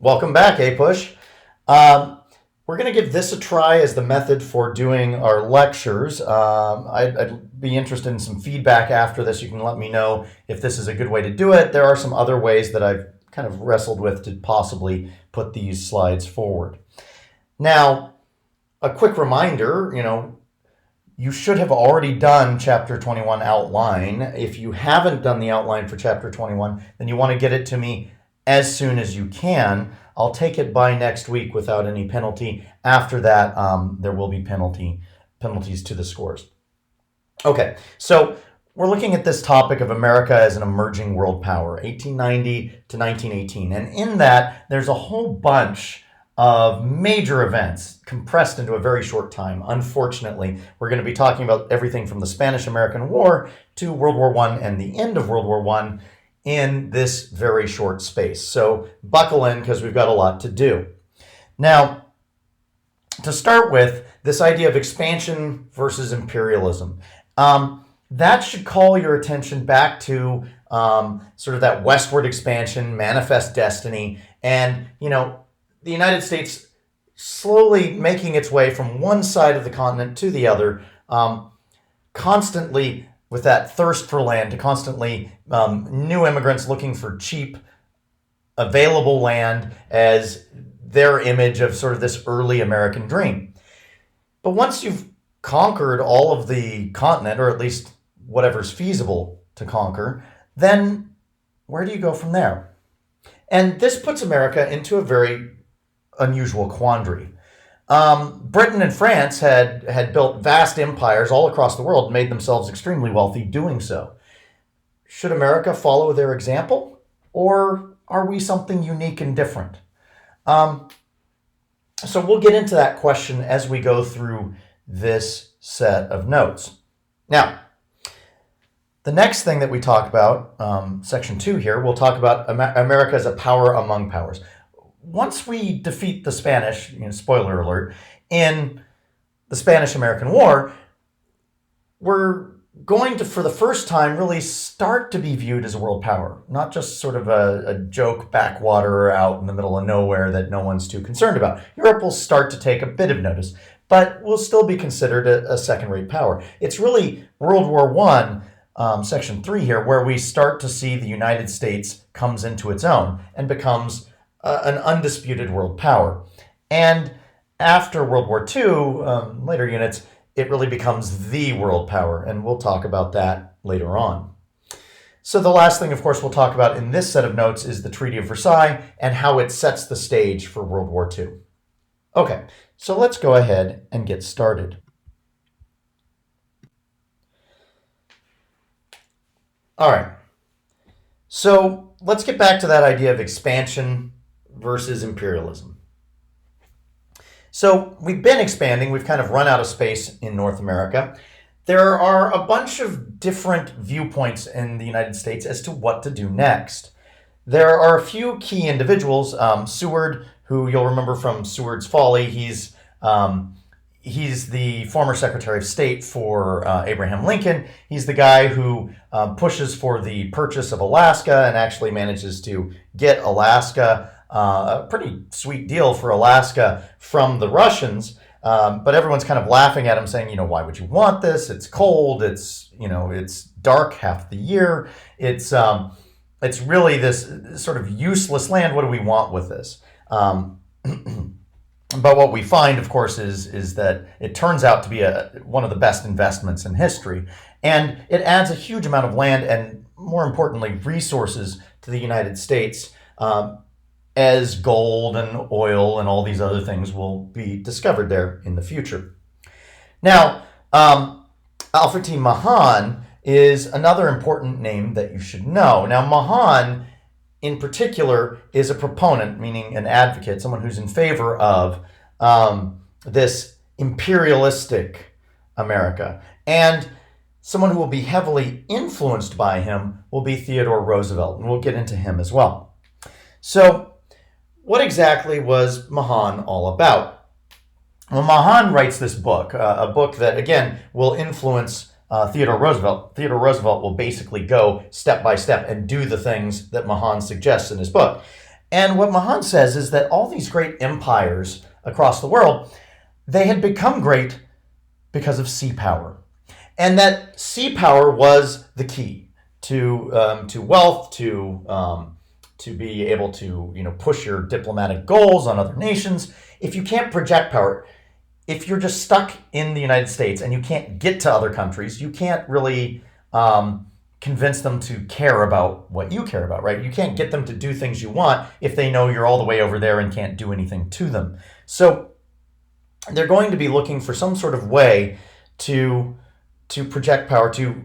Welcome back, APush. We're going to give this a try as the method for doing our lectures. I'd be interested in some feedback after this. You can let me know if this is a good way to do it. There are some other ways that I've kind of wrestled with to possibly put these slides forward. Now, a quick reminder, you should have already done Chapter 21 outline. If you haven't done the outline for Chapter 21, then you want to get it to me as soon as you can. I'll take it by next week without any penalty. After that, there will be penalties to the scores. Okay, so we're looking at this topic of America as an emerging world power, 1890 to 1918. And in that, there's a whole bunch of major events compressed into a very short time. Unfortunately, we're going to be talking about everything from the Spanish-American War to World War I and the end of World War I in this very short space. So buckle in because we've got a lot to do. Now, to start with, this idea of expansion versus imperialism. That should call your attention back to sort of that westward expansion, manifest destiny, and, the United States slowly making its way from one side of the continent to the other, constantly with that thirst for land, to constantly new immigrants looking for cheap, available land as their image of sort of this early American dream. But once you've conquered all of the continent, or at least whatever's feasible to conquer, then where do you go from there? And this puts America into a very unusual quandary. Britain and France had built vast empires all across the world and made themselves extremely wealthy doing so. Should America follow their example, or are we something unique and different? So we'll get into that question as we go through this set of notes. Now, the next thing that we talk about, section 2 here, we'll talk about America as a power among powers. Once we defeat the Spanish, spoiler alert, in the Spanish-American War, we're going to, for the first time, really start to be viewed as a world power, not just sort of a joke backwater out in the middle of nowhere that no one's too concerned about. Europe will start to take a bit of notice, but will still be considered a second-rate power. It's really World War I, section 3 here, where we start to see the United States comes into its own and becomes an undisputed world power. And after World War II, later units, it really becomes the world power, and we'll talk about that later on. So the last thing, of course, we'll talk about in this set of notes is the Treaty of Versailles and how it sets the stage for World War II. Okay, so let's go ahead and get started. All right, so let's get back to that idea of expansion versus imperialism. So we've been expanding. We've kind of run out of space in North America. There are a bunch of different viewpoints in the United States as to what to do next. There are a few key individuals. Seward, who you'll remember from Seward's Folly, he's the former Secretary of State for Abraham Lincoln. He's the guy who pushes for the purchase of Alaska and actually manages to get Alaska, a pretty sweet deal for Alaska from the Russians. But everyone's kind of laughing at him saying, why would you want this? It's cold. It's dark half the year. It's really this sort of useless land. What do we want with this? But what we find, of course, is that it turns out to be one of the best investments in history. And it adds a huge amount of land and, more importantly, resources to the United States, as gold and oil and all these other things will be discovered there in the future. Now, Alfred T. Mahan is another important name that you should know. Now, Mahan, in particular, is a proponent, meaning an advocate, someone who's in favor of this imperialistic America. And someone who will be heavily influenced by him will be Theodore Roosevelt, and we'll get into him as well. So, what exactly was Mahan all about? Well, Mahan writes this book, a book that, again, will influence Theodore Roosevelt. Theodore Roosevelt will basically go step by step and do the things that Mahan suggests in his book. And what Mahan says is that all these great empires across the world, they had become great because of sea power. And that sea power was the key to wealth, to be able to push your diplomatic goals on other nations. If you can't project power, if you're just stuck in the United States and you can't get to other countries, you can't really convince them to care about what you care about, right? You can't get them to do things you want if they know you're all the way over there and can't do anything to them. So they're going to be looking for some sort of way to project power, to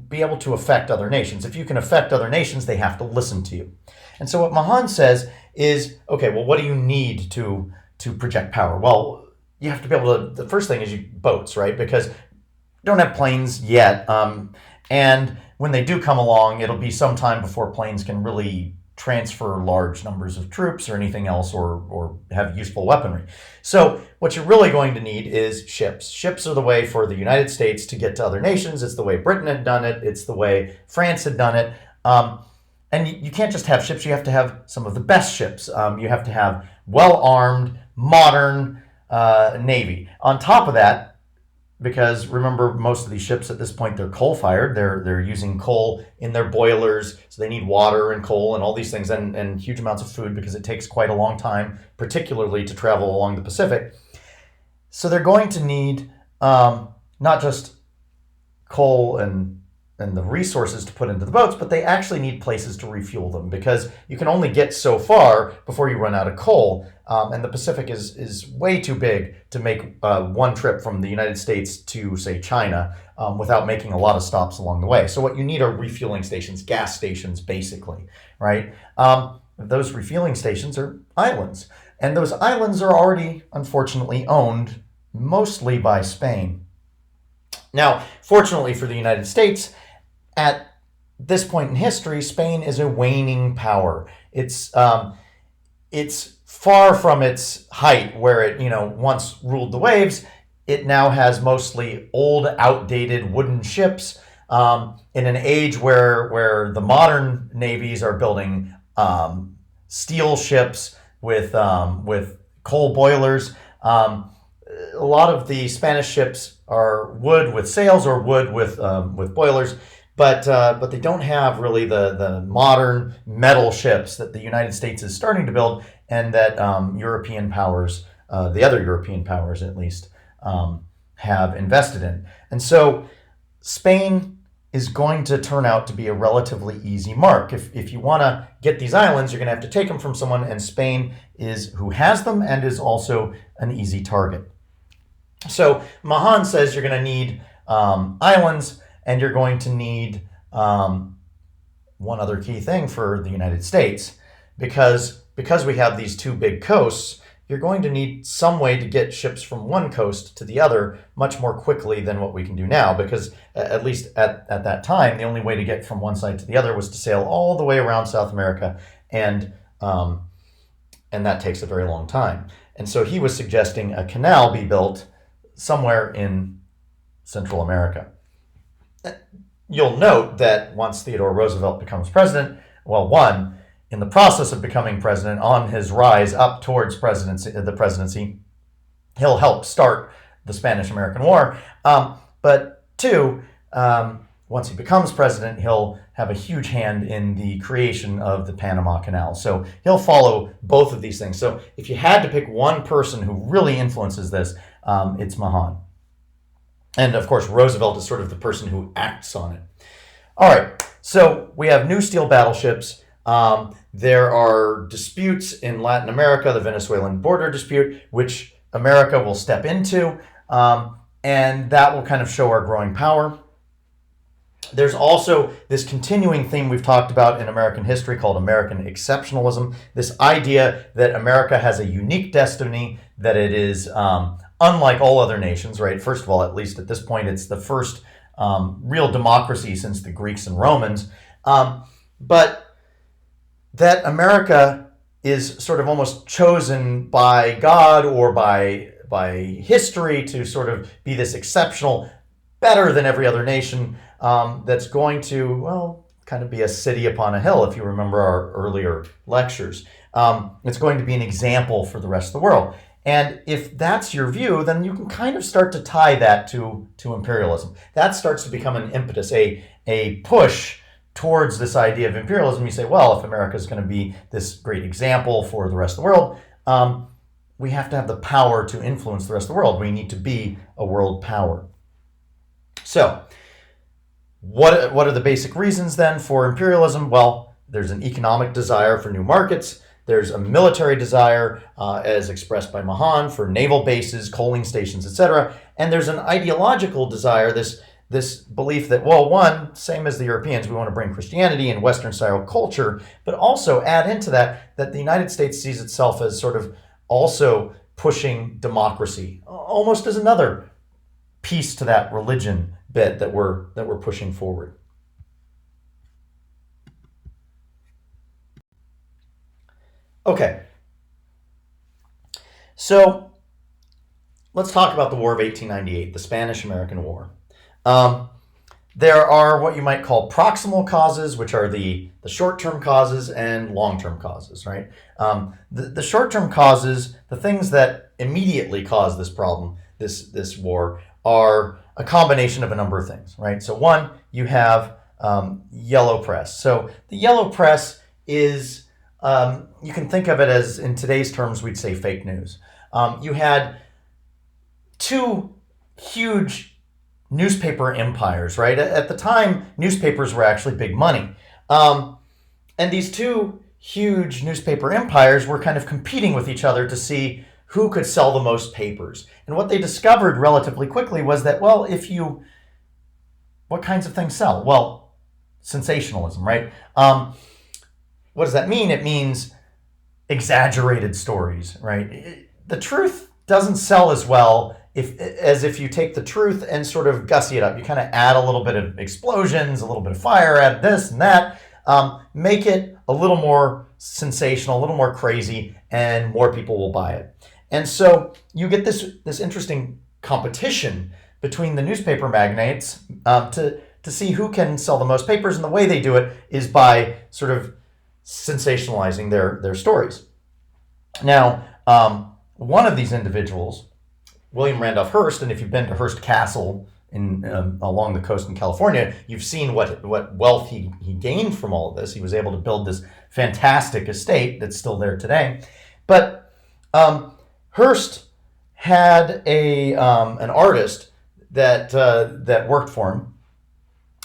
be able to affect other nations. If you can affect other nations, they have to listen to you. And so what Mahan says is, okay, well, what do you need to project power? Well, you have to be able to, the first thing is boats, right? Because you don't have planes yet. And when they do come along, it'll be some time before planes can really transfer large numbers of troops or anything else, or have useful weaponry. So what you're really going to need is ships. Ships are the way for the United States to get to other nations. It's the way Britain had done it. It's the way France had done it. And you can't just have ships. You have to have some of the best ships. You have to have well-armed, modern navy. On top of that, because remember, most of these ships at this point, they're coal-fired. They're using coal in their boilers, so they need water and coal and all these things, and huge amounts of food because it takes quite a long time, particularly to travel along the Pacific. So they're going to need not just coal and the resources to put into the boats, but they actually need places to refuel them, because you can only get so far before you run out of coal. And the Pacific is way too big to make one trip from the United States to, say, China without making a lot of stops along the way. So what you need are refueling stations, gas stations, basically, right? Those refueling stations are islands. And those islands are already, unfortunately, owned mostly by Spain. Now, fortunately for the United States, at this point in history, Spain is a waning power. It's far from its height where it once ruled the waves. It now has mostly old, outdated wooden ships in an age where the modern navies are building steel ships with coal boilers. A lot of the Spanish ships are wood with sails or wood with boilers. But they don't have really the modern metal ships that the United States is starting to build, and that European powers, the other European powers at least, have invested in. And so Spain is going to turn out to be a relatively easy mark. If you want to get these islands, you're going to have to take them from someone, and Spain is who has them and is also an easy target. So Mahan says you're going to need islands, and you're going to need one other key thing for the United States. Because we have these two big coasts, you're going to need some way to get ships from one coast to the other much more quickly than what we can do now. Because at least at that time, the only way to get from one side to the other was to sail all the way around South America, and that takes a very long time. And so he was suggesting a canal be built somewhere in Central America. You'll note that once Theodore Roosevelt becomes president, in the process of becoming president, on his rise up towards the presidency, he'll help start the Spanish-American War. But two, once he becomes president, he'll have a huge hand in the creation of the Panama Canal. So he'll follow both of these things. So if you had to pick one person who really influences this, it's Mahan. And of course, Roosevelt is sort of the person who acts on it. All right, so we have new steel battleships. There are disputes in Latin America, the Venezuelan border dispute, which America will step into, and that will kind of show our growing power. There's also this continuing theme we've talked about in American history called American exceptionalism, this idea that America has a unique destiny, that it is unlike all other nations, right? First of all, at least at this point, it's the first real democracy since the Greeks and Romans. But that America is sort of almost chosen by God or by history to sort of be this exceptional, better than every other nation that's going to, kind of be a city upon a hill, if you remember our earlier lectures. It's going to be an example for the rest of the world. And if that's your view, then you can kind of start to tie that to imperialism. That starts to become an impetus, a push towards this idea of imperialism. You say, well, if America is going to be this great example for the rest of the world, we have to have the power to influence the rest of the world. We need to be a world power. So, what are the basic reasons then for imperialism? Well, there's an economic desire for new markets. There's a military desire, as expressed by Mahan, for naval bases, coaling stations, etc. And there's an ideological desire, this belief that, well, one, same as the Europeans, we want to bring Christianity and Western-style culture, but also add into that the United States sees itself as sort of also pushing democracy, almost as another piece to that religion bit that we're pushing forward. Okay, so let's talk about the War of 1898, the Spanish-American War. There are what you might call proximal causes, which are the short-term causes, and long-term causes, right? The short-term causes, the things that immediately cause this problem, this war, are a combination of a number of things, right? So one, you have yellow press. So the yellow press is, you can think of it as, in today's terms, we'd say fake news. You had two huge newspaper empires, right? At the time, newspapers were actually big money. And these two huge newspaper empires were kind of competing with each other to see who could sell the most papers. And what they discovered relatively quickly was that, well, what kinds of things sell? Well, sensationalism, right? What does that mean? It means exaggerated stories, right? The truth doesn't sell as well as if you take the truth and sort of gussy it up. You kind of add a little bit of explosions, a little bit of fire, add this and that, make it a little more sensational, a little more crazy, and more people will buy it. And so you get this interesting competition between the newspaper magnates to see who can sell the most papers, and the way they do it is by sort of sensationalizing their stories. Now, one of these individuals, William Randolph Hearst, and if you've been to Hearst Castle along the coast in California, you've seen what wealth he gained from all of this. He was able to build this fantastic estate that's still there today. But Hearst had an artist that worked for him,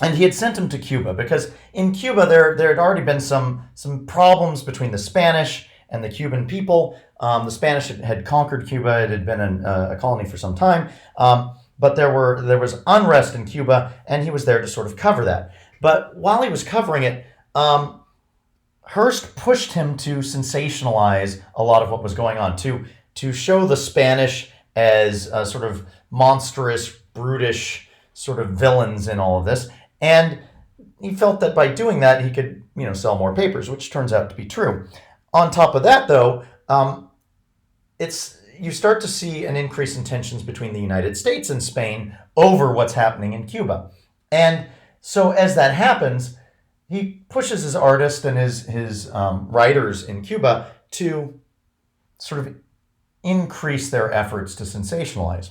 and he had sent him to Cuba because in Cuba there had already been some problems between the Spanish and the Cuban people. The Spanish had conquered Cuba. It had been a colony for some time, but there was unrest in Cuba, and he was there to sort of cover that. But while he was covering it, Hearst pushed him to sensationalize a lot of what was going on, to show the Spanish as sort of monstrous, brutish sort of villains in all of this. And he felt that by doing that, he could, sell more papers, which turns out to be true. On top of that, though, you start to see an increase in tensions between the United States and Spain over what's happening in Cuba. And so as that happens, he pushes his artist and his writers in Cuba to sort of increase their efforts to sensationalize.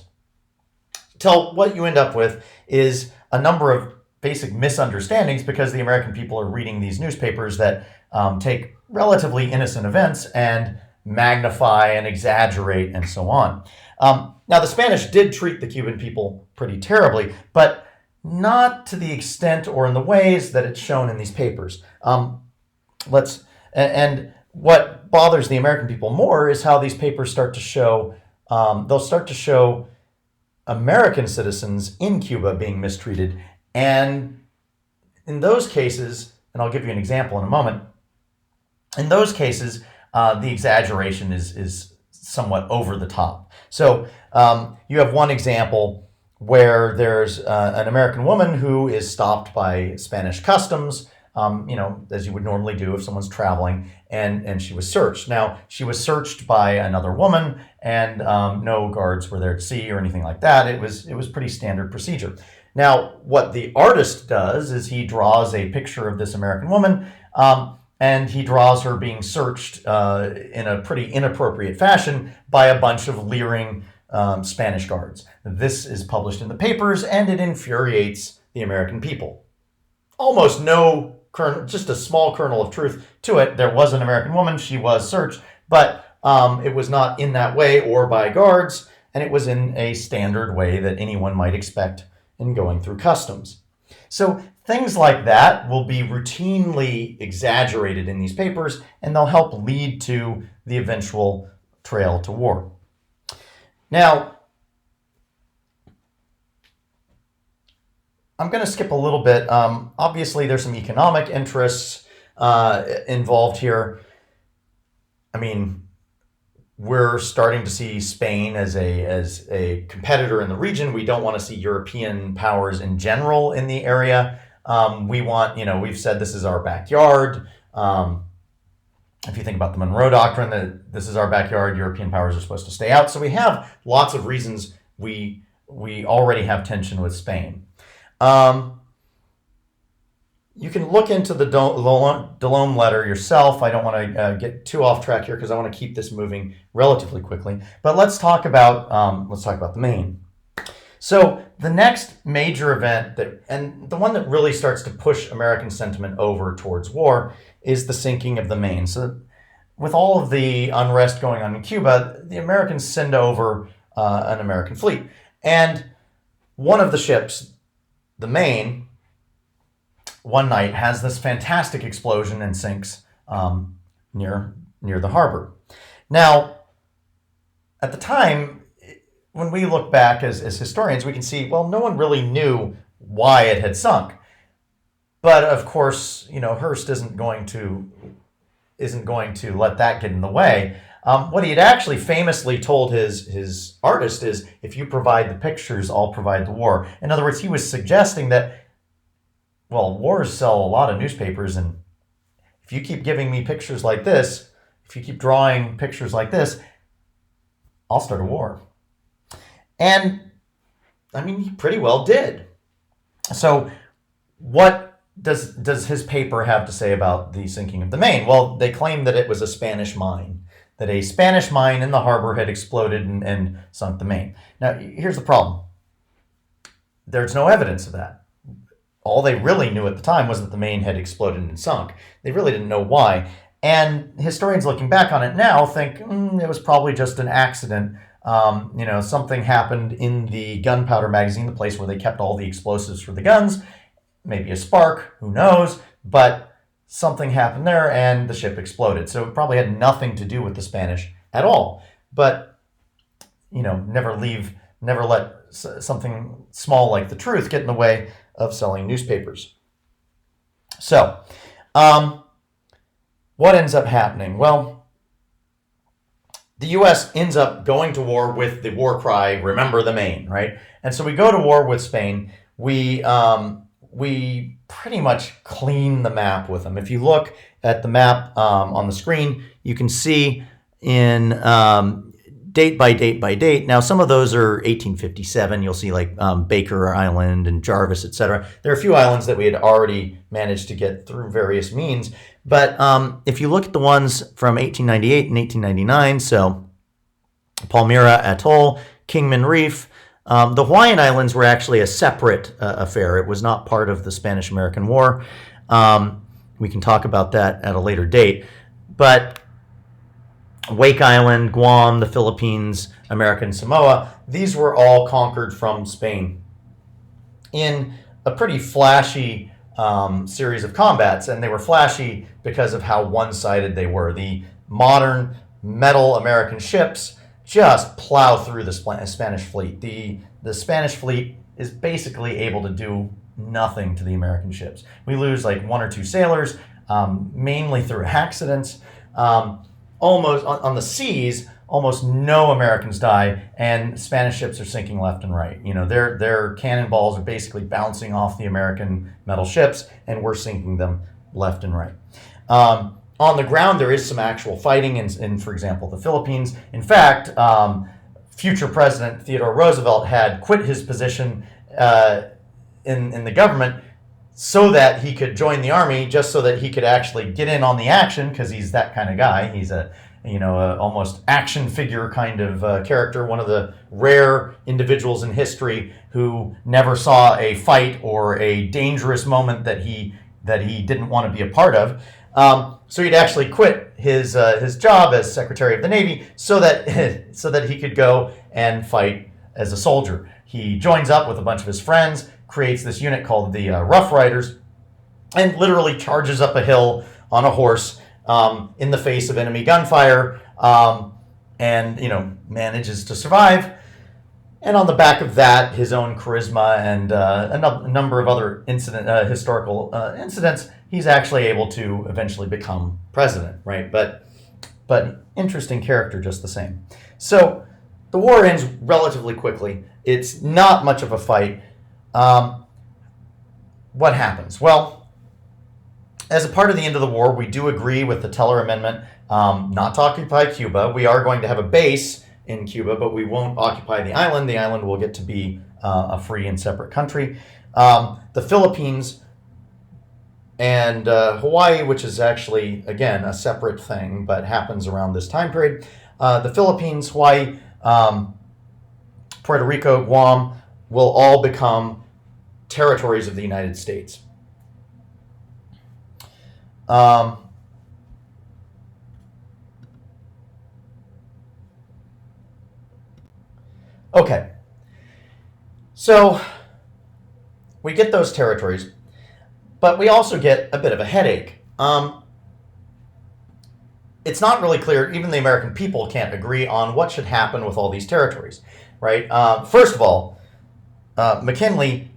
Till what you end up with is a number of basic misunderstandings, because the American people are reading these newspapers that take relatively innocent events and magnify and exaggerate and so on. Now, the Spanish did treat the Cuban people pretty terribly, but not to the extent or in the ways that it's shown in these papers. And what bothers the American people more is how these papers start to show, they'll start to show American citizens in Cuba being mistreated. And in those cases, and I'll give you an example in a moment, in those cases, the exaggeration is somewhat over the top. So you have one example where there's an American woman who is stopped by Spanish customs, as you would normally do if someone's traveling, and she was searched. Now, she was searched by another woman, and no guards were there to see or anything like that. It was pretty standard procedure. Now, what the artist does is he draws a picture of this American woman, and he draws her being searched in a pretty inappropriate fashion by a bunch of leering Spanish guards. This is published in the papers, and it infuriates the American people. Almost no kernel, just a small kernel of truth to it. There was an American woman, she was searched, but it was not in that way or by guards, and it was in a standard way that anyone might expect in going through customs. So things like that will be routinely exaggerated in these papers, and they'll help lead to the eventual trail to war. Now, I'm going to skip a little bit. Obviously, there's some economic interests involved here. I mean, we're starting to see Spain as a competitor in the region. We don't want to see European powers in general in the area. We want, we've said this is our backyard. If you think about the Monroe Doctrine, that this is our backyard, European powers are supposed to stay out. So we have lots of reasons we already have tension with Spain. You can look into the Delome letter yourself. I don't want to get too off track here because I want to keep this moving relatively quickly. But let's talk about the Maine. So the next major event and the one that really starts to push American sentiment over towards war is the sinking of the Maine. So with all of the unrest going on in Cuba, the Americans send over an American fleet, and one of the ships, the Maine, one night has this fantastic explosion and sinks near the harbor. Now, at the time, when we look back as historians, we can see, well, no one really knew why it had sunk. But of course, Hearst isn't going to let that get in the way. What he had actually famously told his artist is, if you provide the pictures, I'll provide the war. In other words, he was suggesting that, well, wars sell a lot of newspapers, and if you keep giving me pictures like this, if you keep drawing pictures like this, I'll start a war. And, I mean, he pretty well did. So what does his paper have to say about the sinking of the Maine? Well, they claim that it was a Spanish mine, that a Spanish mine in the harbor had exploded and sunk the Maine. Now, here's the problem. There's no evidence of that. All they really knew at the time was that the Maine had exploded and sunk. They really didn't know why. And historians looking back on it now think it was probably just an accident. Something happened in the gunpowder magazine, the place where they kept all the explosives for the guns. Maybe a spark, who knows? But something happened there and the ship exploded. So it probably had nothing to do with the Spanish at all. But, never let something small like the truth get in the way of selling newspapers. So, what ends up happening? Well, the U.S. ends up going to war with the war cry, remember the Maine, right? And so we go to war with Spain. We pretty much clean the map with them. If you look at the map on the screen, you can see in date by date by date. Now, some of those are 1857. You'll see like Baker Island and Jarvis, etc. There are a few islands that we had already managed to get through various means. But if you look at the ones from 1898 and 1899, so Palmyra Atoll, Kingman Reef, the Hawaiian Islands were actually a separate affair. It was not part of the Spanish-American War. We can talk about that at a later date. But Wake Island, Guam, the Philippines, American Samoa, these were all conquered from Spain in a pretty flashy series of combats, and they were flashy because of how one-sided they were. The modern metal American ships just plow through the Spanish fleet. The Spanish fleet is basically able to do nothing to the American ships. We lose like one or two sailors, mainly through accidents. Almost on the seas, almost no Americans die, and Spanish ships are sinking left and right. Their cannonballs are basically bouncing off the American metal ships, and we're sinking them left and right. On the ground, there is some actual fighting in, for example, the Philippines. In fact, future President Theodore Roosevelt had quit his position in the government so that he could join the army, just so that he could actually get in on the action, because he's that kind of guy. He's a almost action figure kind of character, one of the rare individuals in history who never saw a fight or a dangerous moment that he didn't want to be a part of. So he'd actually quit his job as Secretary of the Navy so that he could go and fight as a soldier. He joins up with a bunch of his friends, creates this unit called the Rough Riders, and literally charges up a hill on a horse in the face of enemy gunfire, and manages to survive. And on the back of that, his own charisma and a number of other historical incidents, he's actually able to eventually become president, right? But interesting character just the same. So the war ends relatively quickly. It's not much of a fight. What happens? Well, as a part of the end of the war, we do agree with the Teller Amendment not to occupy Cuba. We are going to have a base in Cuba, but we won't occupy the island. The island will get to be a free and separate country. The Philippines and Hawaii, which is actually, again, a separate thing, but happens around this time period. The Philippines, Hawaii, Puerto Rico, Guam will all become territories of the United States. Okay, so we get those territories, but we also get a bit of a headache. It's not really clear, even the American people can't agree on what should happen with all these territories, right? First of all, McKinley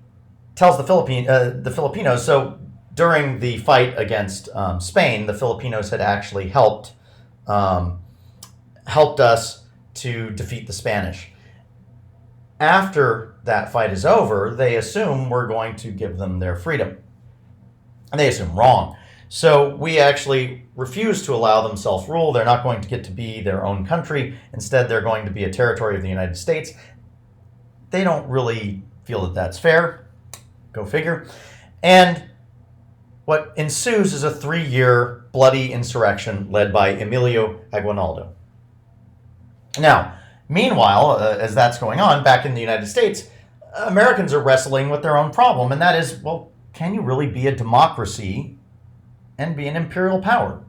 tells the Filipinos, so during the fight against Spain, the Filipinos had actually helped us to defeat the Spanish. After that fight is over, they assume we're going to give them their freedom. And they assume wrong. So we actually refuse to allow them self-rule. They're not going to get to be their own country. Instead, they're going to be a territory of the United States. They don't really feel that that's fair. Go figure. And what ensues is a 3-year bloody insurrection led by Emilio Aguinaldo. Now, meanwhile, as that's going on, back in the United States, Americans are wrestling with their own problem, and that is, well, can you really be a democracy and be an imperial power?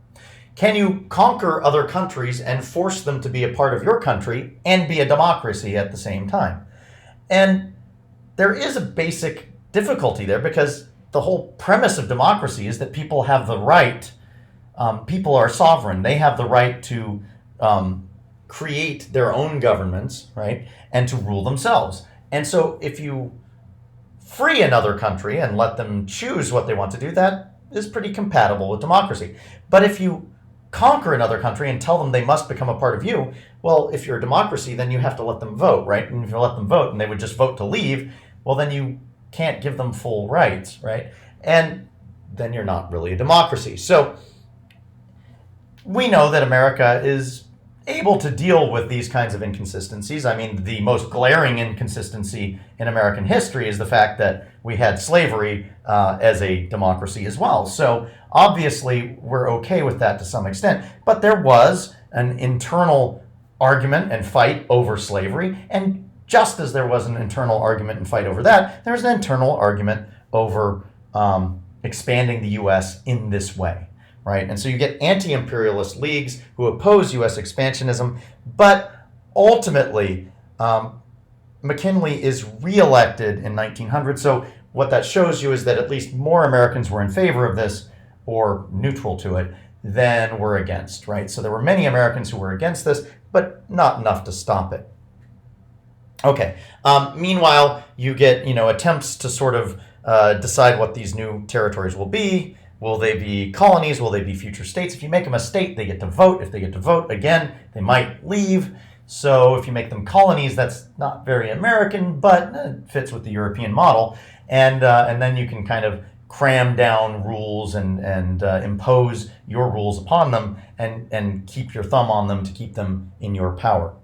Can you conquer other countries and force them to be a part of your country and be a democracy at the same time? And there is a basic difficulty there, because the whole premise of democracy is that people have the right, people are sovereign, they have the right to create their own governments, right, and to rule themselves. And so if you free another country and let them choose what they want to do, that is pretty compatible with democracy. But if you conquer another country and tell them they must become a part of you, well, if you're a democracy, then you have to let them vote, right? And if you let them vote and they would just vote to leave, well, then you can't give them full rights, right? And then you're not really a democracy. So we know that America is able to deal with these kinds of inconsistencies. I mean, the most glaring inconsistency in American history is the fact that we had slavery as a democracy as well. So obviously, we're okay with that to some extent. But there was an internal argument and fight over slavery. And just as there was an internal argument and fight over that, there's an internal argument over expanding the U.S. in this way. Right? And so you get anti-imperialist leagues who oppose U.S. expansionism, but ultimately, McKinley is reelected in 1900. So what that shows you is that at least more Americans were in favor of this or neutral to it than were against, right? So there were many Americans who were against this, but not enough to stop it. Okay. Meanwhile, you get, attempts to sort of decide what these new territories will be. Will they be colonies? Will they be future states? If you make them a state, they get to vote. If they get to vote, again, they might leave. So if you make them colonies, that's not very American, but it fits with the European model. And then you can kind of cram down rules and impose your rules upon them and keep your thumb on them to keep them in your power.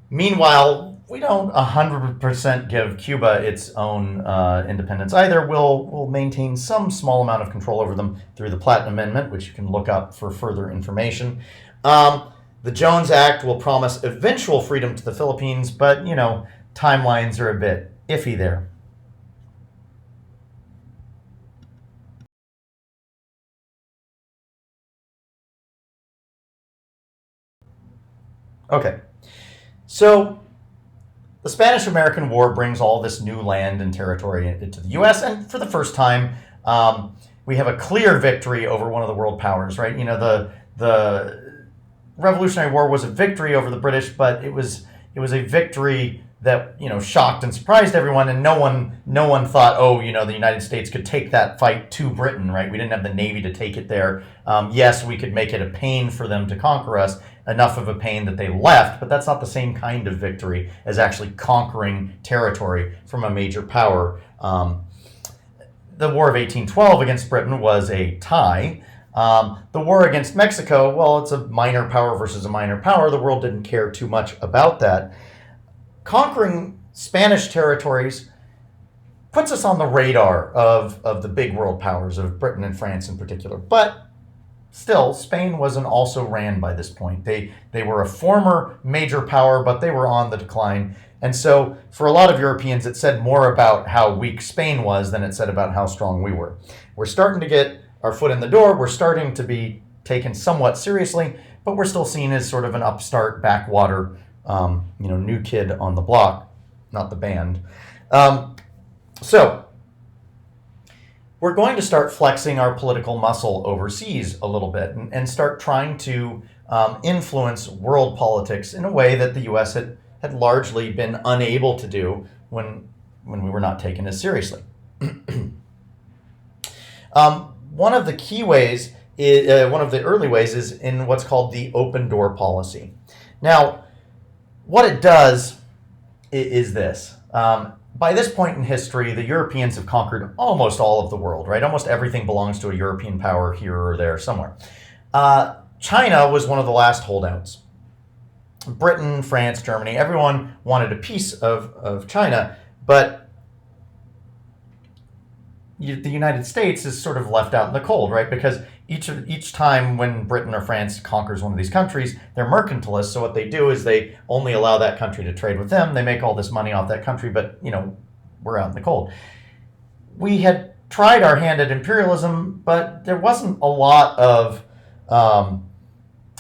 Meanwhile, we don't 100% give Cuba its own independence either. We'll maintain some small amount of control over them through the Platten Amendment, which you can look up for further information. The Jones Act will promise eventual freedom to the Philippines, but, timelines are a bit iffy there. Okay, so the Spanish-American War brings all this new land and territory into the U.S., and for the first time, we have a clear victory over one of the world powers, right? The Revolutionary War was a victory over the British, but it was a victory that shocked and surprised everyone, and no one thought, the United States could take that fight to Britain, right? We didn't have the Navy to take it there. Yes, we could make it a pain for them to conquer us, enough of a pain that they left, but that's not the same kind of victory as actually conquering territory from a major power. The War of 1812 against Britain was a tie. The war against Mexico, well, it's a minor power versus a minor power. The world didn't care too much about that. Conquering Spanish territories puts us on the radar of the big world powers, of Britain and France in particular. But still, Spain wasn't also ran by this point. They were a former major power, but they were on the decline. And so for a lot of Europeans, it said more about how weak Spain was than it said about how strong we were. We're starting to get our foot in the door. We're starting to be taken somewhat seriously, but we're still seen as sort of an upstart backwater, new kid on the block, not the band. So we're going to start flexing our political muscle overseas a little bit and start trying to influence world politics in a way that the U.S. had largely been unable to do when we were not taken as seriously. One of the key ways, one of the early ways, is in what's called the open door policy. Now, what it does is this. By this point in history, the Europeans have conquered almost all of the world, right? Almost everything belongs to a European power here or there somewhere. China was one of the last holdouts. Britain, France, Germany, everyone wanted a piece of China, but the United States is sort of left out in the cold, right? Because each time when Britain or France conquers one of these countries, they're mercantilists. So what they do is they only allow that country to trade with them. They make all this money off that country, but we're out in the cold. We had tried our hand at imperialism, but there wasn't a lot of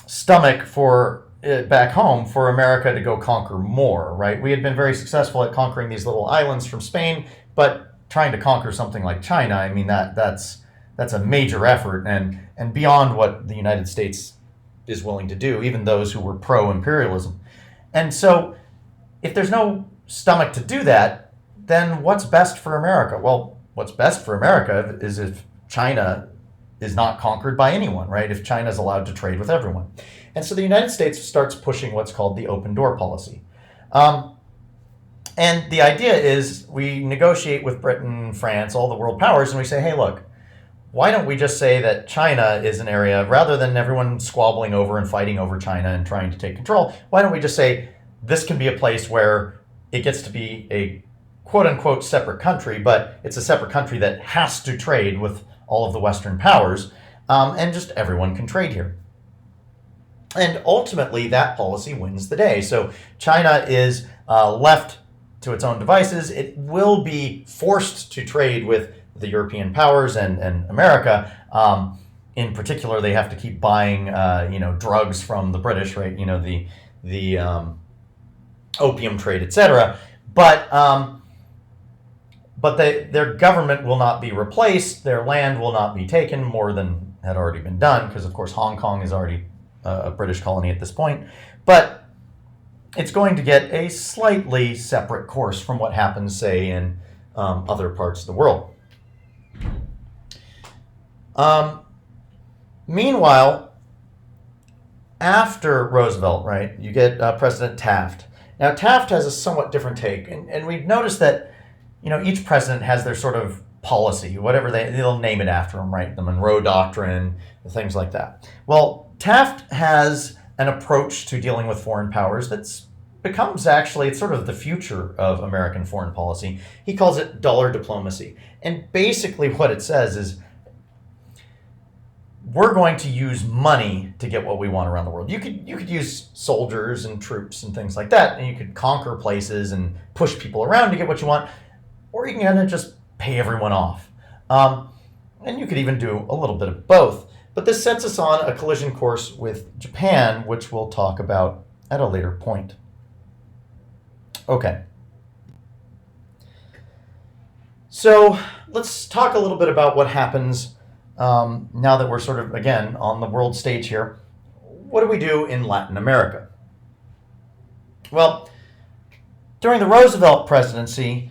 stomach for back home for America to go conquer more, right? We had been very successful at conquering these little islands from Spain, but trying to conquer something like China, I mean, that's a major effort and beyond what the United States is willing to do, even those who were pro-imperialism. And so if there's no stomach to do that, then what's best for America? Well, what's best for America is if China is not conquered by anyone, right? If China is allowed to trade with everyone. And so the United States starts pushing what's called the open door policy. And the idea is we negotiate with Britain, France, all the world powers, and we say, hey, look, why don't we just say that China is an area, rather than everyone squabbling over and fighting over China and trying to take control, why don't we just say this can be a place where it gets to be a quote-unquote separate country, but it's a separate country that has to trade with all of the Western powers, and just everyone can trade here. And ultimately, that policy wins the day. So China is left to its own devices. It will be forced to trade with the European powers and America. In particular, they have to keep buying, drugs from the British, right? The opium trade, etc. But their government will not be replaced. Their land will not be taken more than had already been done, because of course Hong Kong is already a British colony at this point. But it's going to get a slightly separate course from what happens, say, in other parts of the world. Meanwhile, after Roosevelt, right, you get President Taft. Now, Taft has a somewhat different take, and we've noticed that, each president has their sort of policy, whatever they'll name it after him, right? The Monroe Doctrine, things like that. Well, Taft has an approach to dealing with foreign powers that's becomes actually, it's sort of the future of American foreign policy. He calls it dollar diplomacy. And basically what it says is, we're going to use money to get what we want around the world. You could use soldiers and troops and things like that, and you could conquer places and push people around to get what you want, or you can kind of just pay everyone off. And you could even do a little bit of both. But this sets us on a collision course with Japan, which we'll talk about at a later point. Okay. So let's talk a little bit about what happens now that we're sort of, again, on the world stage here. What do we do in Latin America? Well, during the Roosevelt presidency,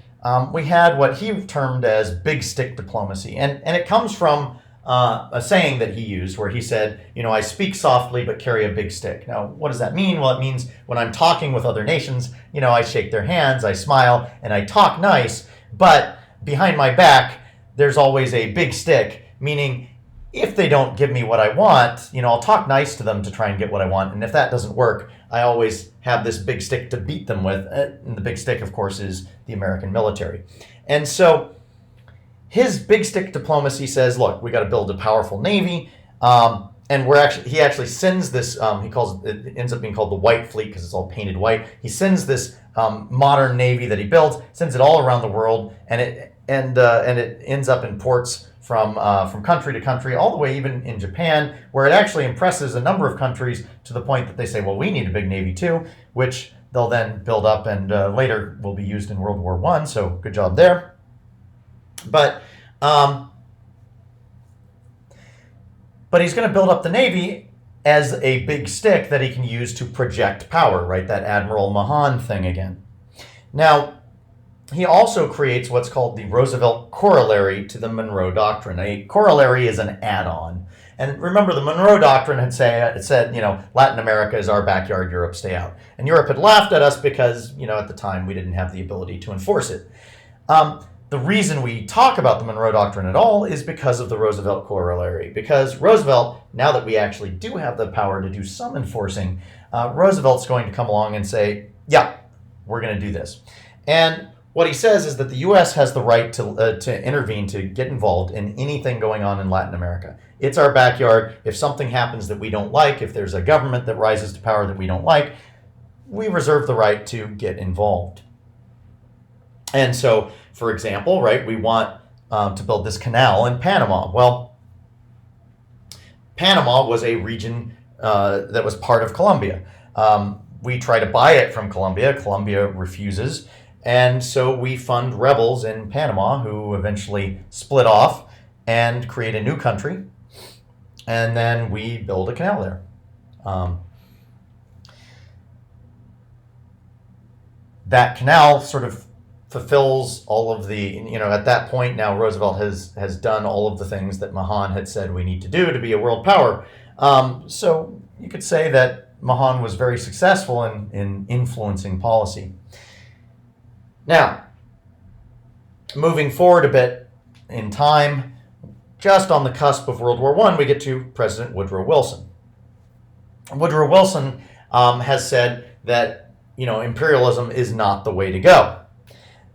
we had what he termed as big stick diplomacy. And it comes from a saying that he used where he said, I speak softly but carry a big stick. Now, what does that mean? Well, it means when I'm talking with other nations, I shake their hands, I smile, and I talk nice, but behind my back, there's always a big stick, meaning if they don't give me what I want, I'll talk nice to them to try and get what I want. And if that doesn't work, I always have this big stick to beat them with. And the big stick, of course, is the American military. And so his big stick diplomacy says, look, we got to build a powerful Navy. And he actually sends this, it ends up being called the White Fleet because it's all painted white. He sends this modern Navy that he built, sends it all around the world, and it ends up in ports from country to country, all the way even in Japan, where it actually impresses a number of countries to the point that they say, well, we need a big Navy too, which they'll then build up and later will be used in World War I, so good job there. But he's going to build up the Navy as a big stick that he can use to project power, right? That Admiral Mahan thing again. Now, he also creates what's called the Roosevelt Corollary to the Monroe Doctrine. A corollary is an add-on. And remember, the Monroe Doctrine had said, Latin America is our backyard, Europe stay out. And Europe had laughed at us because, at the time we didn't have the ability to enforce it. The reason we talk about the Monroe Doctrine at all is because of the Roosevelt Corollary. Because Roosevelt, now that we actually do have the power to do some enforcing, Roosevelt's going to come along and say, yeah, we're going to do this. And what he says is that the U.S. has the right to intervene, to get involved in anything going on in Latin America. It's our backyard. If something happens that we don't like, if there's a government that rises to power that we don't like, we reserve the right to get involved. And so, for example, right, we want to build this canal in Panama. Well, Panama was a region that was part of Colombia. We try to buy it from Colombia. Colombia refuses. And so we fund rebels in Panama who eventually split off and create a new country. And then we build a canal there. That canal sort of fulfills all of the, at that point now Roosevelt has done all of the things that Mahan had said we need to do to be a world power. So you could say that Mahan was very successful in influencing policy. Now, moving forward a bit in time, just on the cusp of World War I, we get to President Woodrow Wilson. Woodrow Wilson has said that, imperialism is not the way to go.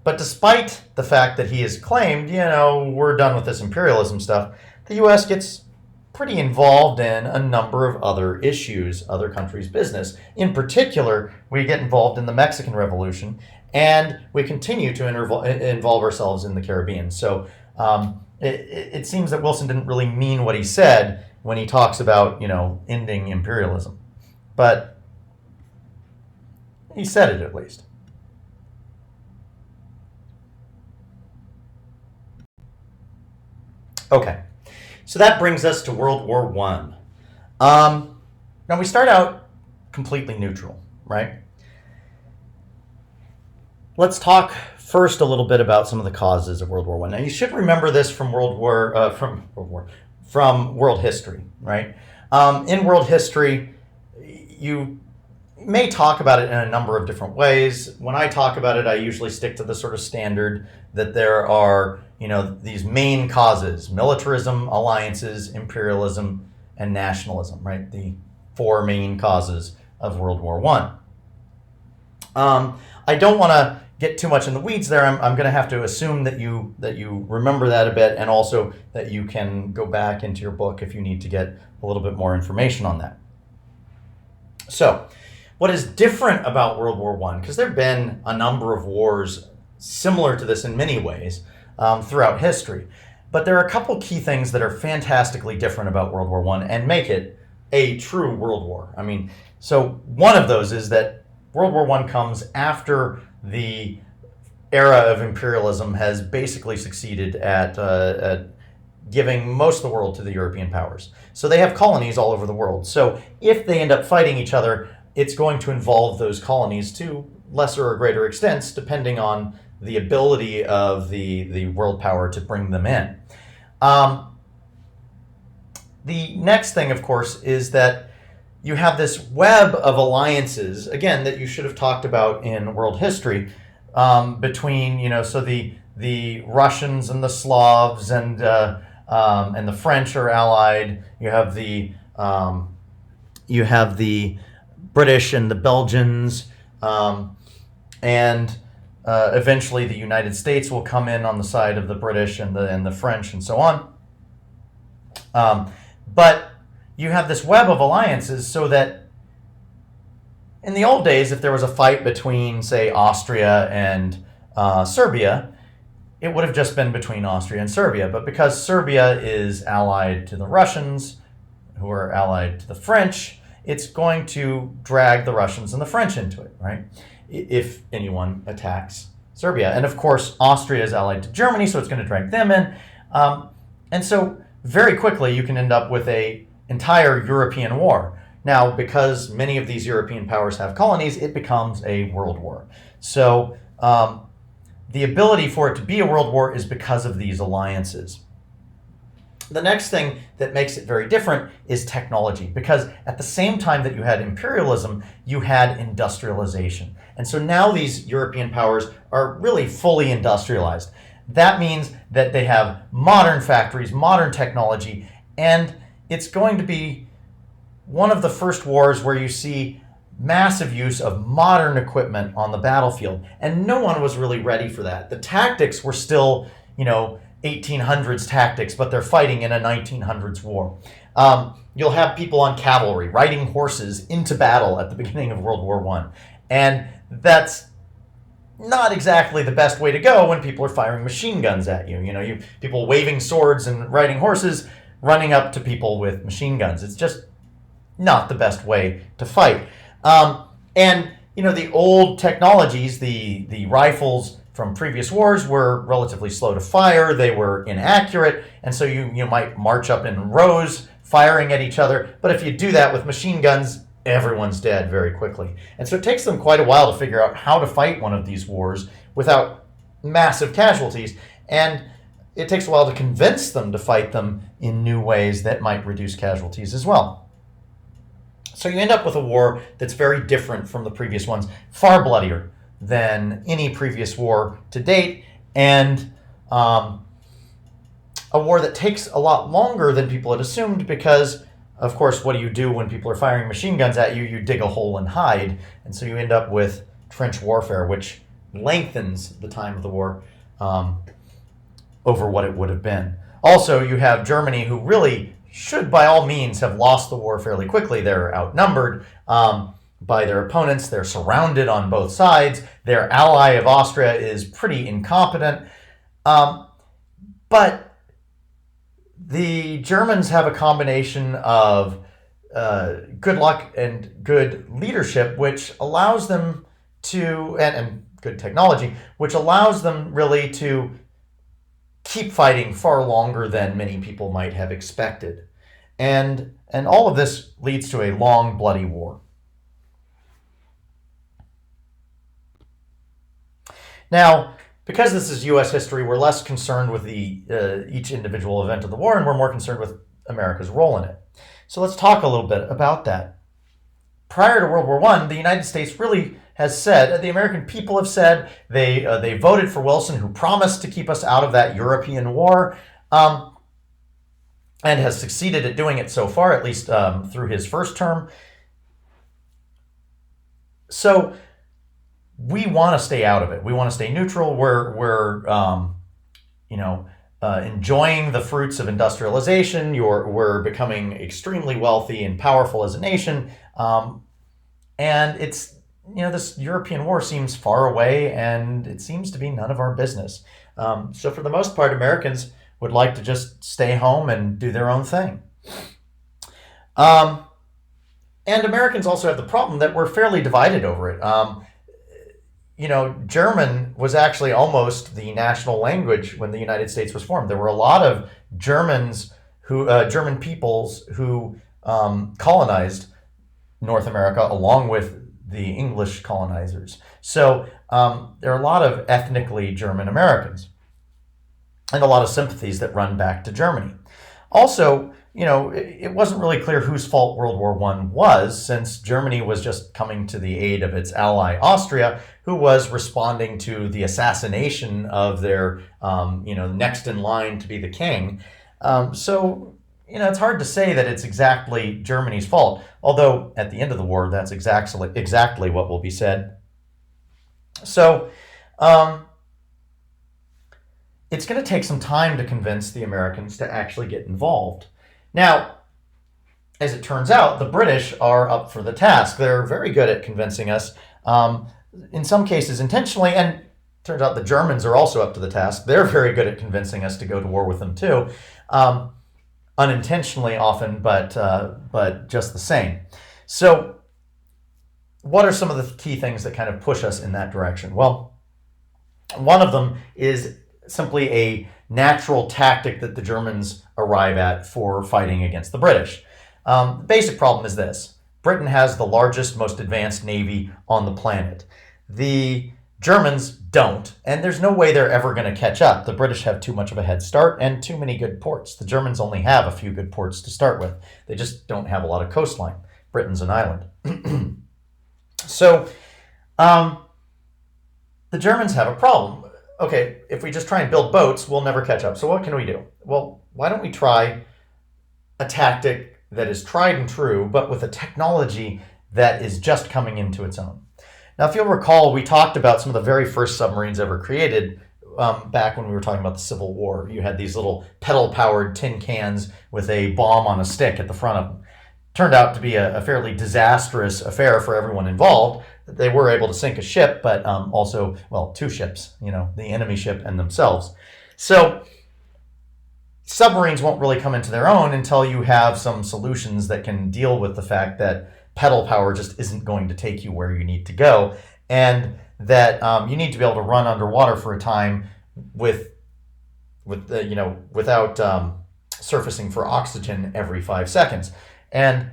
But despite the fact that he has claimed, we're done with this imperialism stuff, the U.S. gets pretty involved in a number of other issues, other countries' business. In particular, we get involved in the Mexican Revolution, and we continue to involve ourselves in the Caribbean. So it seems that Wilson didn't really mean what he said when he talks about, ending imperialism. But he said it at least. Okay, so that brings us to World War I. Now we start out completely neutral, right? Let's talk first a little bit about some of the causes of World War I. Now you should remember this from from world history, right? In world history, you may talk about it in a number of different ways. When I talk about it, I usually stick to the sort of standard that there are, these main causes: militarism, alliances, imperialism, and nationalism, right? The four main causes of World War I. I don't want to get too much in the weeds there. I'm going to have to assume that you remember that a bit, and also that you can go back into your book if you need to get a little bit more information on that. So, what is different about World War One? Because there have been a number of wars similar to this in many ways throughout history, but there are a couple key things that are fantastically different about World War One and make it a true world war. I mean, so one of those is that World War One comes after the era of imperialism has basically succeeded at giving most of the world to the European powers. So they have colonies all over the world. So if they end up fighting each other, it's going to involve those colonies to lesser or greater extents, depending on the ability of the world power to bring them in. The next thing, of course, is that you have this web of alliances, again, that you should have talked about in world history, between, so the Russians and the Slavs and the French are allied. You have the British and the Belgians, and eventually the United States will come in on the side of the British and the French and so on. But you have this web of alliances so that in the old days, if there was a fight between, say, Austria and Serbia, it would have just been between Austria and Serbia. But because Serbia is allied to the Russians, who are allied to the French, it's going to drag the Russians and the French into it, right? If anyone attacks Serbia. And of course, Austria is allied to Germany, so it's going to drag them in. And so very quickly, you can end up with an entire European war. Now, because many of these European powers have colonies, it becomes a world war. So the ability for it to be a world war is because of these alliances. The next thing that makes it very different is technology, because at the same time that you had imperialism, you had industrialization. And so now these European powers are really fully industrialized. That means that they have modern factories, modern technology, and it's going to be one of the first wars where you see massive use of modern equipment on the battlefield. And no one was really ready for that. The tactics were still, 1800s tactics, but they're fighting in a 1900s war. You'll have people on cavalry riding horses into battle at the beginning of World War I. And that's not exactly the best way to go when people are firing machine guns at you. You people waving swords and riding horses, running up to people with machine guns. It's just not the best way to fight. And the old technologies, the rifles from previous wars were relatively slow to fire. They were inaccurate, and so you might march up in rows firing at each other. But if you do that with machine guns, everyone's dead very quickly. And so it takes them quite a while to figure out how to fight one of these wars without massive casualties. And it takes a while to convince them to fight them in new ways that might reduce casualties as well. So you end up with a war that's very different from the previous ones, far bloodier than any previous war to date, and a war that takes a lot longer than people had assumed because, of course, what do you do when people are firing machine guns at you? You dig a hole and hide, and so you end up with trench warfare, which lengthens the time of the war over what it would have been. Also, you have Germany, who really should, by all means, have lost the war fairly quickly. They're outnumbered by their opponents. They're surrounded on both sides. Their ally of Austria is pretty incompetent. But the Germans have a combination of good luck and good leadership, which allows them to, and good technology, which allows them really to keep fighting far longer than many people might have expected. And all of this leads to a long, bloody war. Now, because this is U.S. history, we're less concerned with each individual event of the war, and we're more concerned with America's role in it. So let's talk a little bit about that. Prior to World War I, the United States really has said, the American people have said, they voted for Wilson, who promised to keep us out of that European war, and has succeeded at doing it so far, at least through his first term. So we want to stay out of it. We want to stay neutral. We're you know, enjoying the fruits of industrialization. We're becoming extremely wealthy and powerful as a nation. And it's, this European war seems far away, and it seems to be none of our business. So for the most part, Americans would like to just stay home and do their own thing. And Americans also have the problem that we're fairly divided over it. German was actually almost the national language when the United States was formed. There were a lot of German peoples who colonized North America along with the English colonizers. So there are a lot of ethnically German Americans and a lot of sympathies that run back to Germany. Also, it wasn't really clear whose fault World War I was, since Germany was just coming to the aid of its ally Austria, who was responding to the assassination of their, next in line to be the king. So it's hard to say that it's exactly Germany's fault, although at the end of the war, that's exactly what will be said. So it's going to take some time to convince the Americans to actually get involved. Now, as it turns out, the British are up for the task. They're very good at convincing us, in some cases intentionally, and it turns out the Germans are also up to the task. They're very good at convincing us to go to war with them too. Unintentionally often, but just the same. So what are some of the key things that kind of push us in that direction? Well, one of them is simply a natural tactic that the Germans arrive at for fighting against the British. The basic problem is this. Britain has the largest, most advanced navy on the planet. The Germans don't, and there's no way they're ever going to catch up. The British have too much of a head start and too many good ports. The Germans only have a few good ports to start with. They just don't have a lot of coastline. Britain's an island. So the Germans have a problem. Okay, if we just try and build boats, we'll never catch up. So what can we do? Well, why don't we try a tactic that is tried and true, but with a technology that is just coming into its own? Now, if you'll recall, we talked about some of the very first submarines ever created back when we were talking about the Civil War. You had these little pedal-powered tin cans with a bomb on a stick at the front of them. Turned out to be a fairly disastrous affair for everyone involved. They were able to sink a ship, but also, two ships, the enemy ship and themselves. So submarines won't really come into their own until you have some solutions that can deal with the fact that pedal power just isn't going to take you where you need to go, and that you need to be able to run underwater for a time without surfacing for oxygen every 5 seconds. And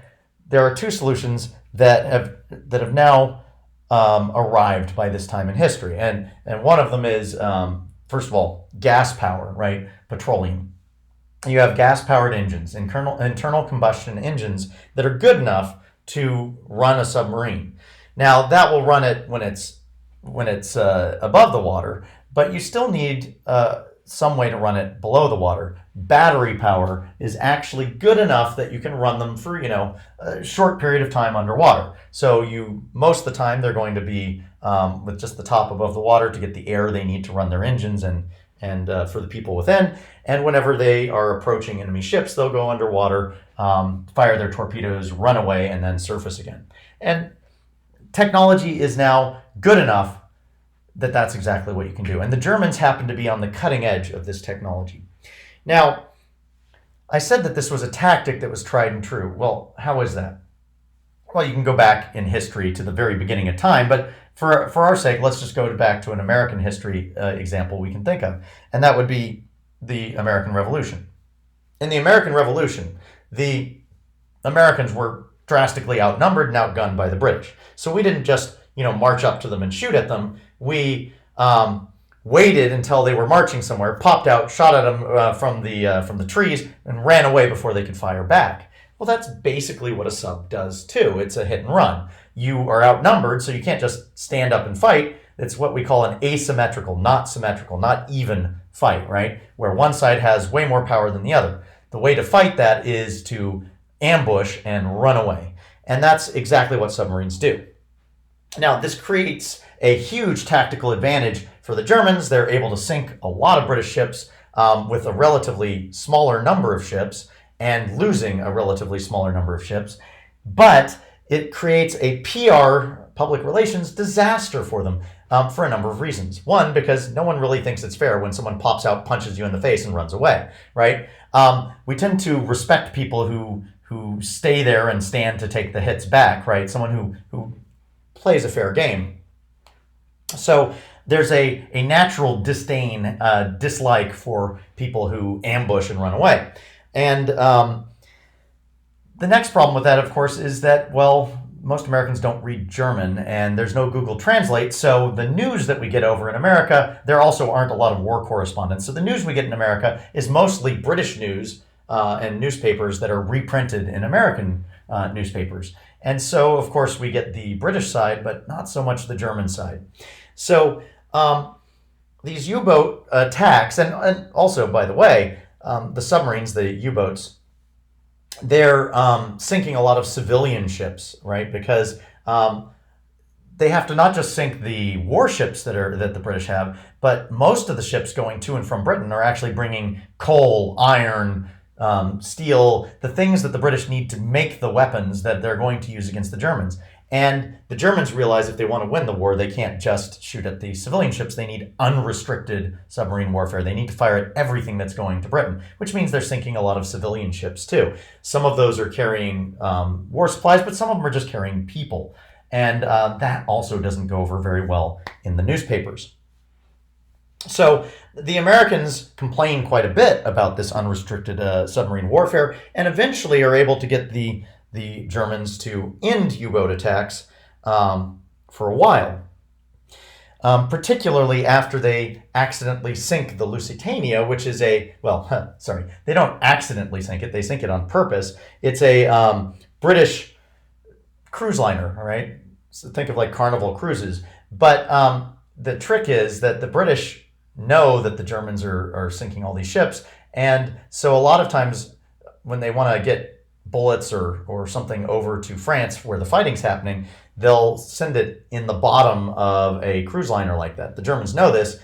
there are two solutions that have now arrived by this time in history, and one of them is first of all gas power, right? Petroleum. You have gas-powered engines, internal combustion engines that are good enough to run a submarine. Now that will run it when it's above the water, but you still need some way to run it below the water. Battery power is actually good enough that you can run them for a short period of time underwater. So most of the time they're going to be with just the top above the water to get the air they need to run their engines and for the people within. And whenever they are approaching enemy ships, they'll go underwater, fire their torpedoes, run away, and then surface again. And technology is now good enough that that's exactly what you can do. And the Germans happen to be on the cutting edge of this technology. Now, I said that this was a tactic that was tried and true. Well, how is that? Well, you can go back in history to the very beginning of time, but for our sake, let's just go back to an American history example we can think of, and that would be the American Revolution. In the American Revolution, the Americans were drastically outnumbered and outgunned by the British. So we didn't just march up to them and shoot at them. We waited until they were marching somewhere, popped out, shot at them from the trees, and ran away before they could fire back. Well, that's basically what a sub does too. It's a hit and run. You are outnumbered, so you can't just stand up and fight. It's what we call an asymmetrical, not symmetrical, not even fight, right? Where one side has way more power than the other. The way to fight that is to ambush and run away. And that's exactly what submarines do. Now, this creates a huge tactical advantage for the Germans. They're able to sink a lot of British ships with a relatively smaller number of ships and losing a relatively smaller number of ships. But it creates a PR, public relations, disaster for them for a number of reasons. One, because no one really thinks it's fair when someone pops out, punches you in the face, and runs away, right? We tend to respect people who stay there and stand to take the hits back, right? Someone who plays a fair game. So there's a natural disdain, dislike for people who ambush and run away. And the next problem with that, of course, is that, well, most Americans don't read German, and there's no Google Translate, so the news that we get over in America, there also aren't a lot of war correspondents. So the news we get in America is mostly British news and newspapers that are reprinted in American newspapers. And so, of course, we get the British side, but not so much the German side. So these U-boat attacks, and also, by the way, the submarines, the U-boats, they're sinking a lot of civilian ships, right? Because they have to not just sink the warships that the British have, but most of the ships going to and from Britain are actually bringing coal, iron, steel, the things that the British need to make the weapons that they're going to use against the Germans. And the Germans realize if they want to win the war, they can't just shoot at the civilian ships. They need unrestricted submarine warfare. They need to fire at everything that's going to Britain, which means they're sinking a lot of civilian ships too. Some of those are carrying war supplies, but some of them are just carrying people. And that also doesn't go over very well in the newspapers. So the Americans complain quite a bit about this unrestricted submarine warfare, and eventually are able to get the Germans to end U-boat attacks for a while, particularly after they accidentally sink the Lusitania, which is they don't accidentally sink it, they sink it on purpose. It's a British cruise liner, all right? So think of like Carnival Cruises. But the trick is that the British know that the Germans are sinking all these ships, and so a lot of times when they want to get bullets or something over to France where the fighting's happening, they'll send it in the bottom of a cruise liner like that. The Germans know this.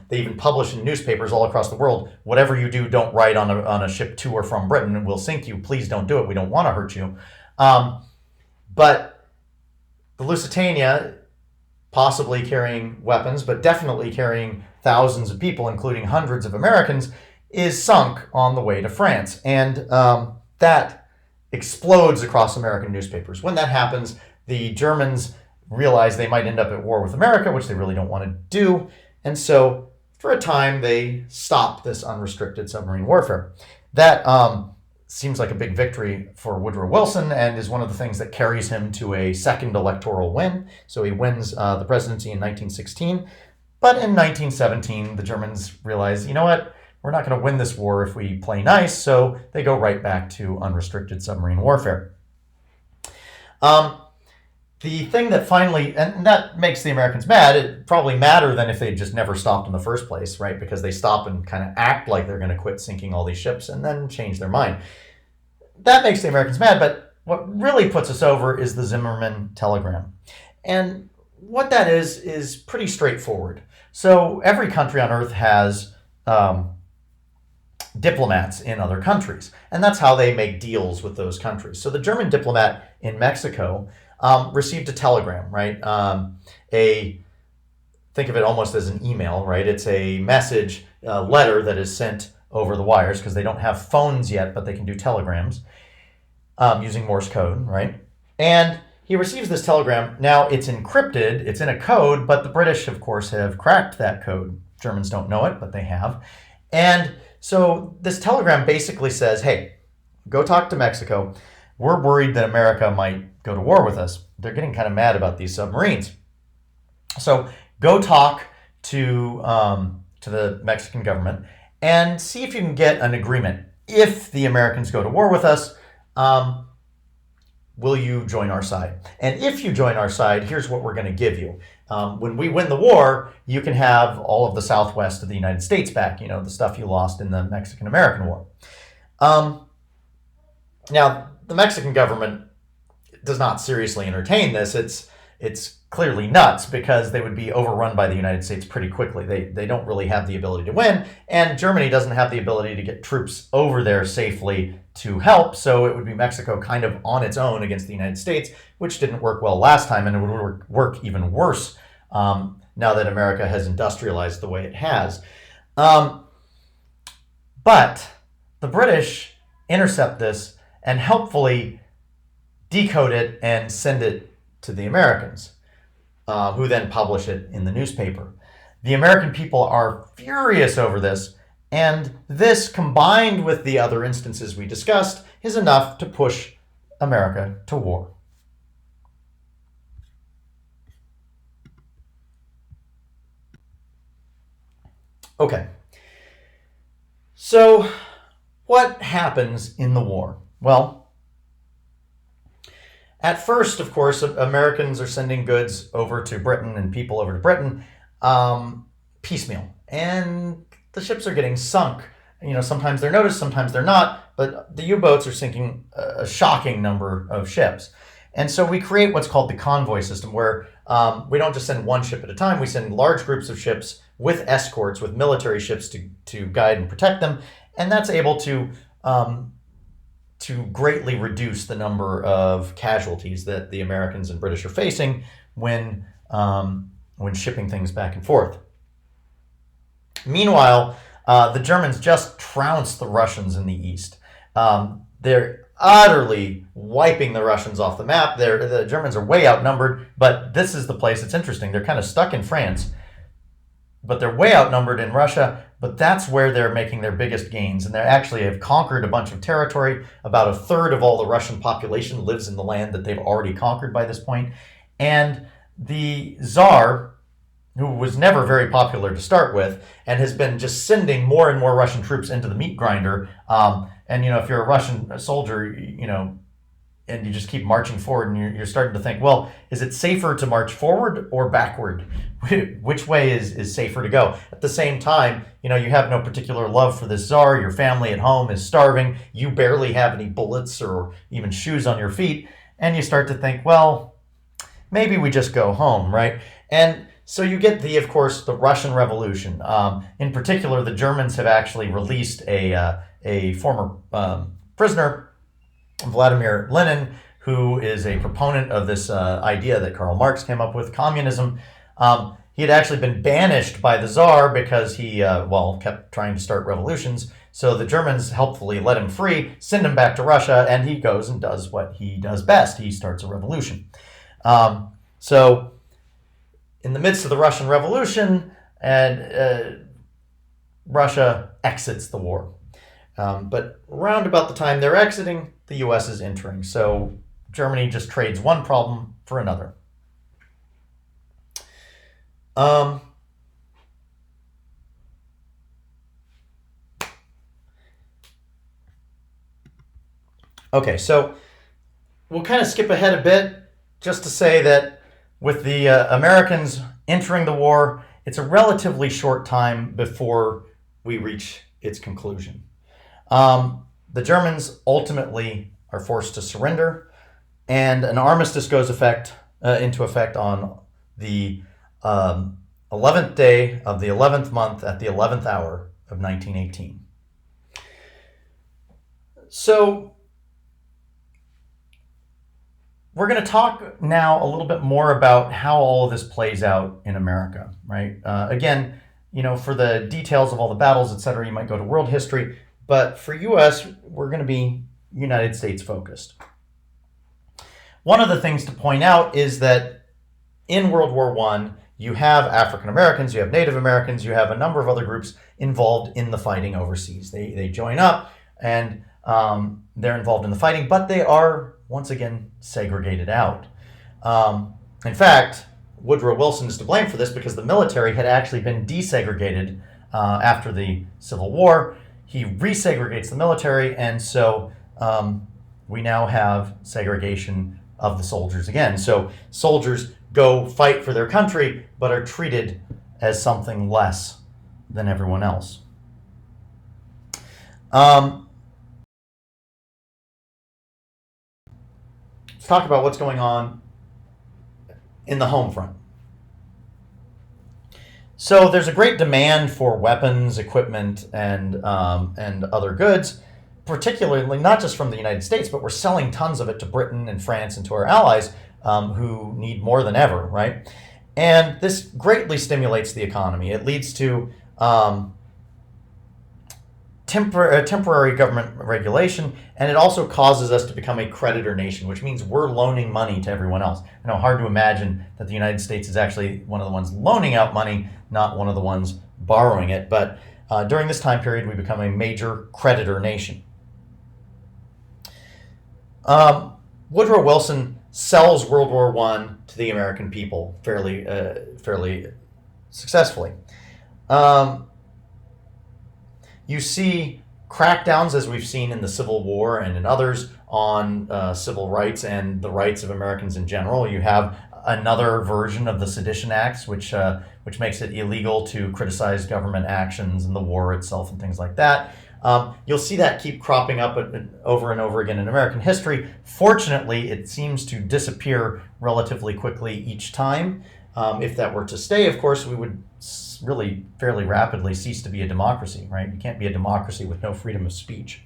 They even publish in newspapers all across the world, whatever you do, don't write on a ship to or from Britain, and we'll sink you. Please don't do it. We don't want to hurt you. But the Lusitania, possibly carrying weapons, but definitely carrying thousands of people, including hundreds of Americans, is sunk on the way to France. And that explodes across American newspapers. When that happens, the Germans realize they might end up at war with America, which they really don't want to do. And so for a time, they stop this unrestricted submarine warfare. That seems like a big victory for Woodrow Wilson and is one of the things that carries him to a second electoral win. So he wins the presidency in 1916. But in 1917, the Germans realize, you know what? We're not going to win this war if we play nice, so they go right back to unrestricted submarine warfare. The thing that finally, and that makes the Americans mad, it probably madder than if they just never stopped in the first place, right? Because they stop and kind of act like they're going to quit sinking all these ships and then change their mind. That makes the Americans mad, but what really puts us over is the Zimmerman telegram. And what that is pretty straightforward. So every country on Earth has diplomats in other countries, and that's how they make deals with those countries. So the German diplomat in Mexico received a telegram, right? Think of it almost as an email, right? It's a message, letter that is sent over the wires because they don't have phones yet, but they can do telegrams using Morse code, right? And he receives this telegram. Now it's encrypted, it's in a code, but the British, of course, have cracked that code. Germans don't know it, but they have. And so this telegram basically says, hey, go talk to Mexico. We're worried that America might go to war with us. They're getting kind of mad about these submarines. So go talk to the Mexican government and see if you can get an agreement. If the Americans go to war with us, will you join our side? And if you join our side, here's what we're going to give you. When we win the war, you can have all of the southwest of the United States back, you know, the stuff you lost in the Mexican-American War. Now, the Mexican government does not seriously entertain this. It's clearly nuts because they would be overrun by the United States pretty quickly. They don't really have the ability to win, and Germany doesn't have the ability to get troops over there safely to help, so it would be Mexico kind of on its own against the United States, which didn't work well last time, and it would work even worse now that America has industrialized the way it has. But the British intercept this and helpfully decode it and send it to the Americans, who then publish it in the newspaper. The American people are furious over this, and this, combined with the other instances we discussed, is enough to push America to war. Okay. So, what happens in the war? Well, at first, of course, Americans are sending goods over to Britain and people over to Britain piecemeal. And the ships are getting sunk. Sometimes they're noticed, sometimes they're not, but the U-boats are sinking a shocking number of ships. And so we create what's called the convoy system, where we don't just send one ship at a time, we send large groups of ships with escorts, with military ships to guide and protect them. And that's able to greatly reduce the number of casualties that the Americans and British are facing when shipping things back and forth. Meanwhile, the Germans just trounced the Russians in the east. They're utterly wiping the Russians off the map. The Germans are way outnumbered, but this is the place that's interesting. They're kind of stuck in France, but they're way outnumbered in Russia, but that's where they're making their biggest gains. And they actually have conquered a bunch of territory. About a third of all the Russian population lives in the land that they've already conquered by this point. And the Tsar, who was never very popular to start with, and has been just sending more and more Russian troops into the meat grinder. And if you're a Russian soldier, and you just keep marching forward, and you're starting to think, well, is it safer to march forward or backward? Which way is safer to go? At the same time, you have no particular love for this Tsar. Your family at home is starving. You barely have any bullets or even shoes on your feet. And you start to think, well, maybe we just go home, right? And so you get of course, the Russian Revolution. In particular, the Germans have actually released a former prisoner, Vladimir Lenin, who is a proponent of this idea that Karl Marx came up with, communism. He had actually been banished by the Tsar because he, kept trying to start revolutions. So the Germans helpfully let him free, send him back to Russia, and he goes and does what he does best. He starts a revolution. So in the midst of the Russian Revolution, and Russia exits the war. But around about the time they're exiting, the U.S. is entering. So Germany just trades one problem for another. Okay, so we'll kind of skip ahead a bit just to say that with the Americans entering the war, it's a relatively short time before we reach its conclusion. The Germans ultimately are forced to surrender, and an armistice goes into effect on the 11th day of the 11th month at the 11th hour of 1918. So we're going to talk now a little bit more about how all of this plays out in America, right? Again, for the details of all the battles, etc., you might go to world history. But for U.S., we're going to be United States focused. One of the things to point out is that in World War I, you have African Americans, you have Native Americans, you have a number of other groups involved in the fighting overseas. They join up and they're involved in the fighting, but they are, once again, segregated out. In fact, Woodrow Wilson is to blame for this because the military had actually been desegregated after the Civil War. He resegregates the military, and so we now have segregation of the soldiers again. So soldiers go fight for their country, but are treated as something less than everyone else. Let's talk about what's going on in the home front. So there's a great demand for weapons, equipment, and other goods, particularly not just from the United States, but we're selling tons of it to Britain and France and to our allies, who need more than ever, right? And this greatly stimulates the economy. It leads to temporary government regulation, and it also causes us to become a creditor nation, which means we're loaning money to everyone else. I know, hard to imagine that the United States is actually one of the ones loaning out money, not one of the ones borrowing it. But during this time period, we become a major creditor nation. Woodrow Wilson sells World War I to the American people fairly successfully. You see crackdowns, as we've seen in the Civil War and in others, on civil rights and the rights of Americans in general. You have another version of the Sedition Acts, which makes it illegal to criticize government actions and the war itself and things like that. You'll see that keep cropping up over and over again in American history. Fortunately, it seems to disappear relatively quickly each time. If that were to stay, of course, we would really fairly rapidly cease to be a democracy, right? You can't be a democracy with no freedom of speech.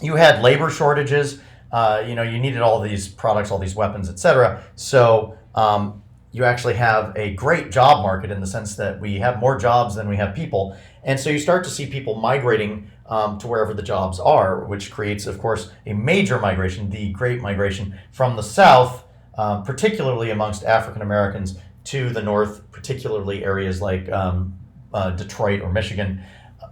You had labor shortages. You needed all these products, all these weapons, etc. So you actually have a great job market in the sense that we have more jobs than we have people. And so you start to see people migrating to wherever the jobs are, which creates, of course, a major migration, the Great Migration from the South, particularly amongst African Americans, to the North, particularly areas like Detroit or Michigan,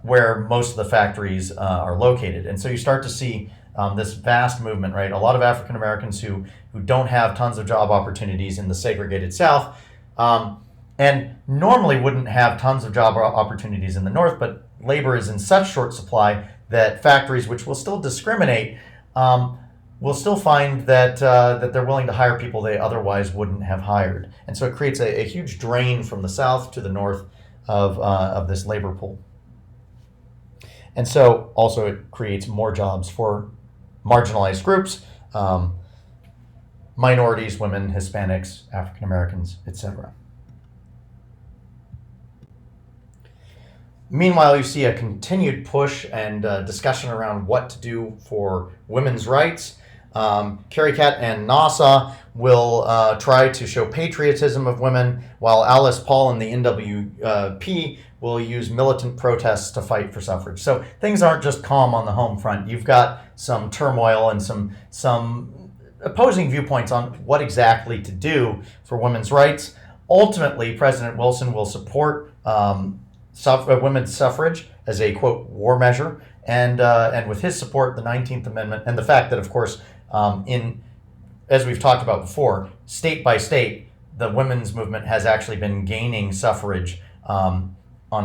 where most of the factories are located. And so you start to see this vast movement, right? A lot of African Americans who don't have tons of job opportunities in the segregated South, and normally wouldn't have tons of job opportunities in the North, but labor is in such short supply that factories, which will still discriminate, will still find that they're willing to hire people they otherwise wouldn't have hired. And so it creates a huge drain from the South to the North of this labor pool. And so also it creates more jobs for marginalized groups, minorities, women, Hispanics, African Americans, etc. Meanwhile, you see a continued push and discussion around what to do for women's rights. Carrie Catt and NASA will try to show patriotism of women, while Alice Paul and the NWP will use militant protests to fight for suffrage. So things aren't just calm on the home front. You've got some turmoil and some opposing viewpoints on what exactly to do for women's rights. Ultimately, President Wilson will support women's suffrage as a, quote, war measure, and with his support, the 19th Amendment, and the fact that, of course, as we've talked about before, state by state, the women's movement has actually been gaining suffrage on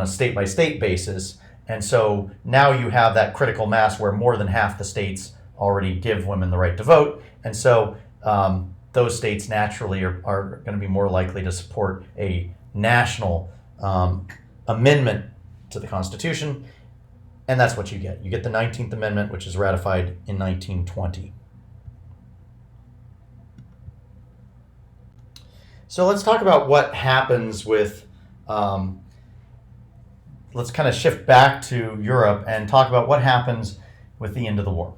a state-by-state basis. And so now you have that critical mass where more than half the states already give women the right to vote. And so those states naturally are going to be more likely to support a national amendment to the Constitution. And that's what you get. You get the 19th Amendment, which is ratified in 1920. So let's talk about what happens with, let's kind of shift back to Europe and talk about what happens with the end of the war.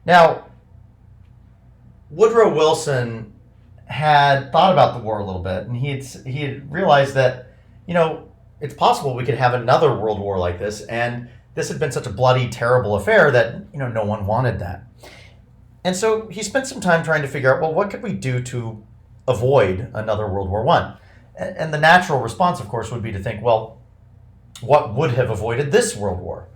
Now, Woodrow Wilson had thought about the war a little bit, and he had realized that, it's possible we could have another world war like this, and this had been such a bloody, terrible affair that, no one wanted that. And so he spent some time trying to figure out, well, what could we do to avoid another World War I? And the natural response, of course, would be to think, well, what would have avoided this World War?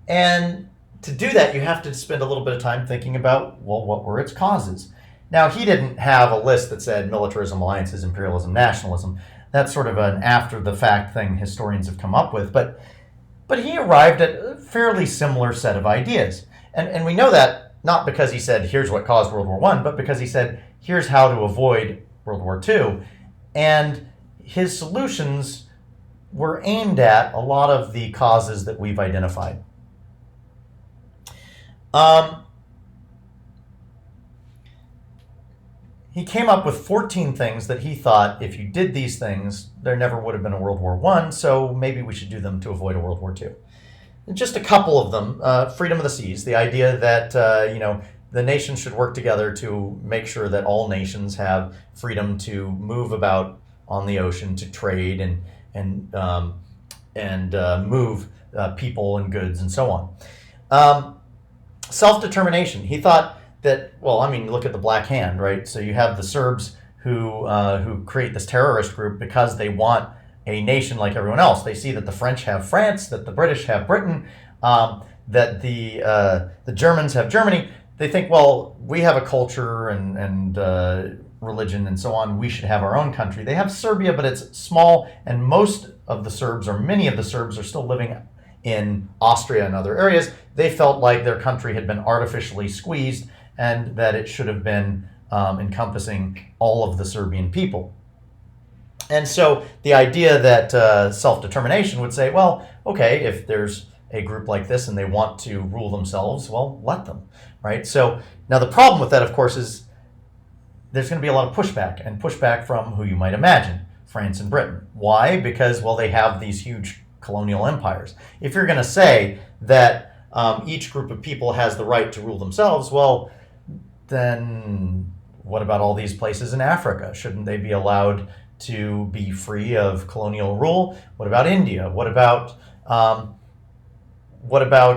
And to do that, you have to spend a little bit of time thinking about, well, what were its causes? Now, he didn't have a list that said militarism, alliances, imperialism, nationalism. That's sort of an after-the-fact thing historians have come up with. But he arrived at a fairly similar set of ideas. And we know that not because he said, here's what caused World War I, but because he said, here's how to avoid World War II. And his solutions were aimed at a lot of the causes that we've identified. he came up with 14 things that he thought if you did these things, there never would have been a World War I, so maybe we should do them to avoid a World War II. And just a couple of them, freedom of the seas, the idea that, the nations should work together to make sure that all nations have freedom to move about on the ocean, to trade and move people and goods and so on. Self-determination. He thought that, look at the Black Hand, right? So you have the Serbs who create this terrorist group because they want a nation like everyone else. They see that the French have France, that the British have Britain, that the Germans have Germany. They think, well, we have a culture and religion and so on. We should have our own country. They have Serbia, but it's small, and most of the Serbs, or many of the Serbs, are still living in Austria and other areas. They felt like their country had been artificially squeezed and that it should have been encompassing all of the Serbian people. And so the idea that self-determination would say, well, okay, if there's a group like this and they want to rule themselves, well, let them, right? So now the problem with that, of course, is there's going to be a lot of pushback, and pushback from who you might imagine, France and Britain. Why? Because, well, they have these huge colonial empires. If you're going to say that each group of people has the right to rule themselves, well, then what about all these places in Africa? Shouldn't they be allowed to be free of colonial rule? What about India? What about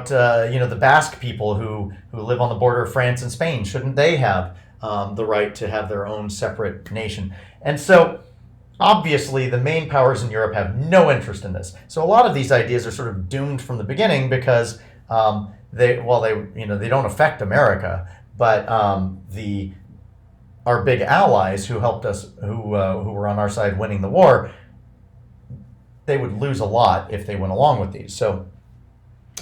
the Basque people who live on the border of France and Spain? Shouldn't they have the right to have their own separate nation? And so obviously the main powers in Europe have no interest in this. So a lot of these ideas are sort of doomed from the beginning because they don't affect America, but our big allies who helped us, who were on our side winning the war, they would lose a lot if they went along with these. So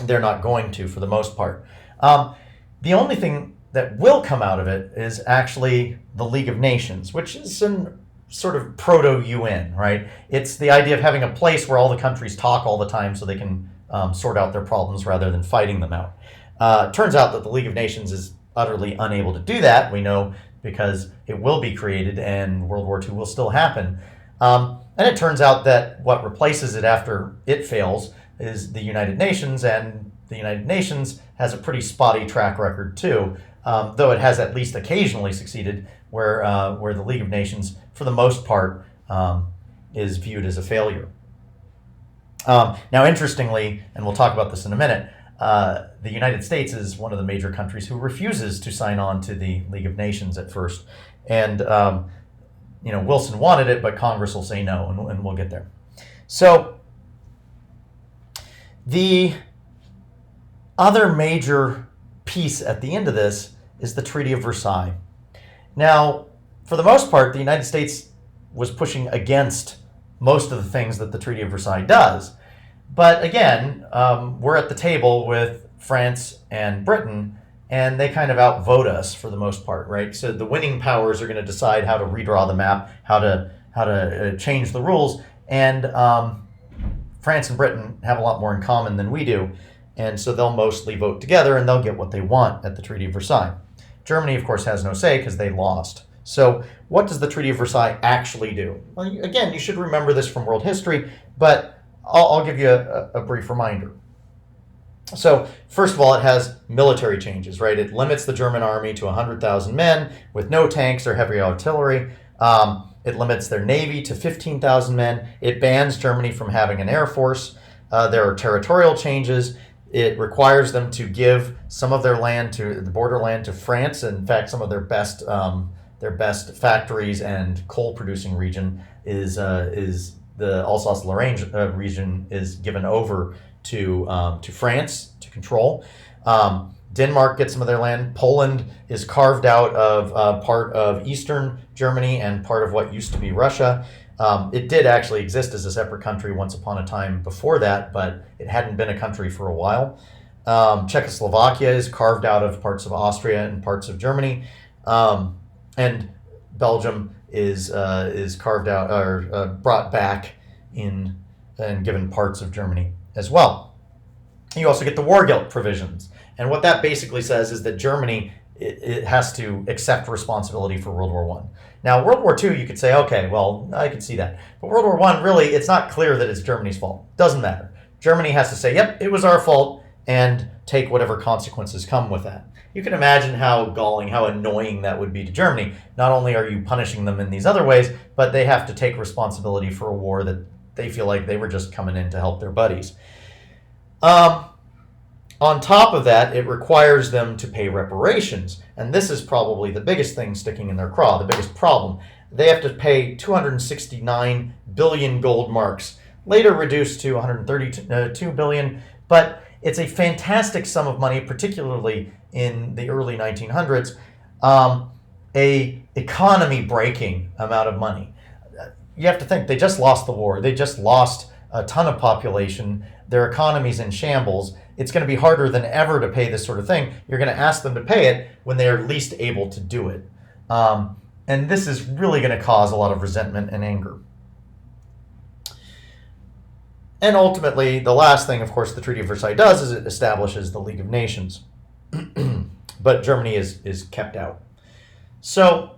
they're not going to, for the most part. The only thing that will come out of it is actually the League of Nations, which is an sort of proto-UN, right? It's the idea of having a place where all the countries talk all the time so they can sort out their problems rather than fighting them out. Turns out that the League of Nations is utterly unable to do that. We know because it will be created and World War II will still happen. And it turns out that what replaces it after it fails is the United Nations, and the United Nations has a pretty spotty track record too, though it has at least occasionally succeeded where the League of Nations, for the most part, is viewed as a failure. Now, interestingly, and we'll talk about this in a minute, the United States is one of the major countries who refuses to sign on to the League of Nations at first. And, Wilson wanted it, but Congress will say no, and we'll get there. So the other major piece at the end of this is the Treaty of Versailles. Now, for the most part, the United States was pushing against most of the things that the Treaty of Versailles does. But again, we're at the table with France and Britain, and they kind of outvote us for the most part, right? So the winning powers are going to decide how to redraw the map, how to change the rules, and France and Britain have a lot more in common than we do, and so they'll mostly vote together and they'll get what they want at the Treaty of Versailles. Germany, of course, has no say because they lost. So what does the Treaty of Versailles actually do? Well, again, you should remember this from world history, but I'll give you a brief reminder. So first of all, it has military changes, right? It limits the German army to 100,000 men with no tanks or heavy artillery. It limits their navy to 15,000 men. It bans Germany from having an air force. There are territorial changes. It requires them to give some of their land, to the borderland, to France. In fact, some of their best factories and coal-producing region is the Alsace-Lorraine region is given over to France to control. Denmark gets some of their land. Poland is carved out of part of Eastern Germany and part of what used to be Russia. It did actually exist as a separate country once upon a time before that, but it hadn't been a country for a while. Czechoslovakia is carved out of parts of Austria and parts of Germany. And Belgium is carved out or brought back in and given parts of Germany as well. You also get the war guilt provisions. And what that basically says is that Germany it has to accept responsibility for World War One. Now, World War II, you could say, okay, well, I could see that. But World War One, really, it's not clear that it's Germany's fault. Doesn't matter. Germany has to say, yep, it was our fault, and take whatever consequences come with that. You can imagine how galling, how annoying that would be to Germany. Not only are you punishing them in these other ways, but they have to take responsibility for a war that they feel like they were just coming in to help their buddies. On top of that, it requires them to pay reparations. And this is probably the biggest thing sticking in their craw, the biggest problem. They have to pay 269 billion gold marks, later reduced to 132 billion. But it's a fantastic sum of money, particularly in the early 1900s, a economy-breaking amount of money. You have to think, they just lost the war. They just lost a ton of population. Their economy's in shambles. It's going to be harder than ever to pay this sort of thing. You're going to ask them to pay it when they are least able to do it. And this is really going to cause a lot of resentment and anger. And ultimately, the last thing, of course, the Treaty of Versailles does is it establishes the League of Nations. But Germany is kept out. So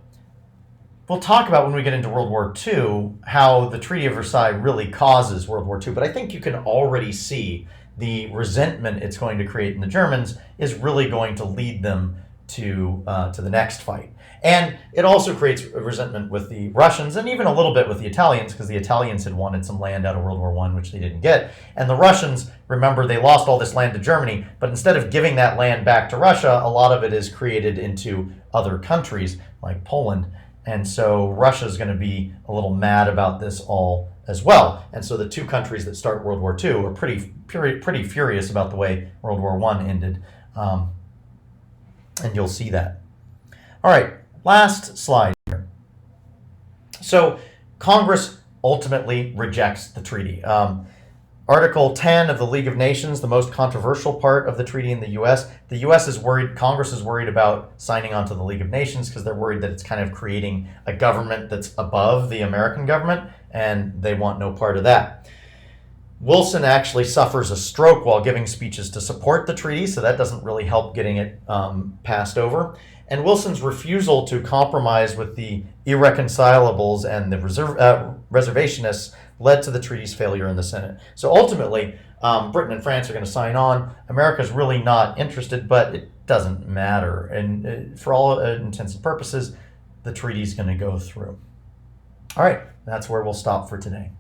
we'll talk about when we get into World War II how the Treaty of Versailles really causes World War II. But I think you can already see the resentment it's going to create in the Germans is really going to lead them to the next fight. And it also creates a resentment with the Russians and even a little bit with the Italians, because the Italians had wanted some land out of World War I, which they didn't get. And the Russians, remember, they lost all this land to Germany, but instead of giving that land back to Russia, a lot of it is created into other countries like Poland. And so Russia's going to be a little mad about this all as well. And so the two countries that start World War II are pretty furious about the way World War I ended. And you'll see that. All right, last slide here. So Congress ultimately rejects the treaty. Article 10 of the League of Nations, the most controversial part of the treaty in the U.S. The U.S. is worried, Congress is worried about signing on to the League of Nations because they're worried that it's kind of creating a government that's above the American government, and they want no part of that. Wilson actually suffers a stroke while giving speeches to support the treaty, so that doesn't really help getting it passed over. And Wilson's refusal to compromise with the irreconcilables and the reservationists led to the treaty's failure in the Senate. So ultimately, Britain and France are going to sign on. America's really not interested, but it doesn't matter. And for all intents and purposes, the treaty's going to go through. All right, that's where we'll stop for today.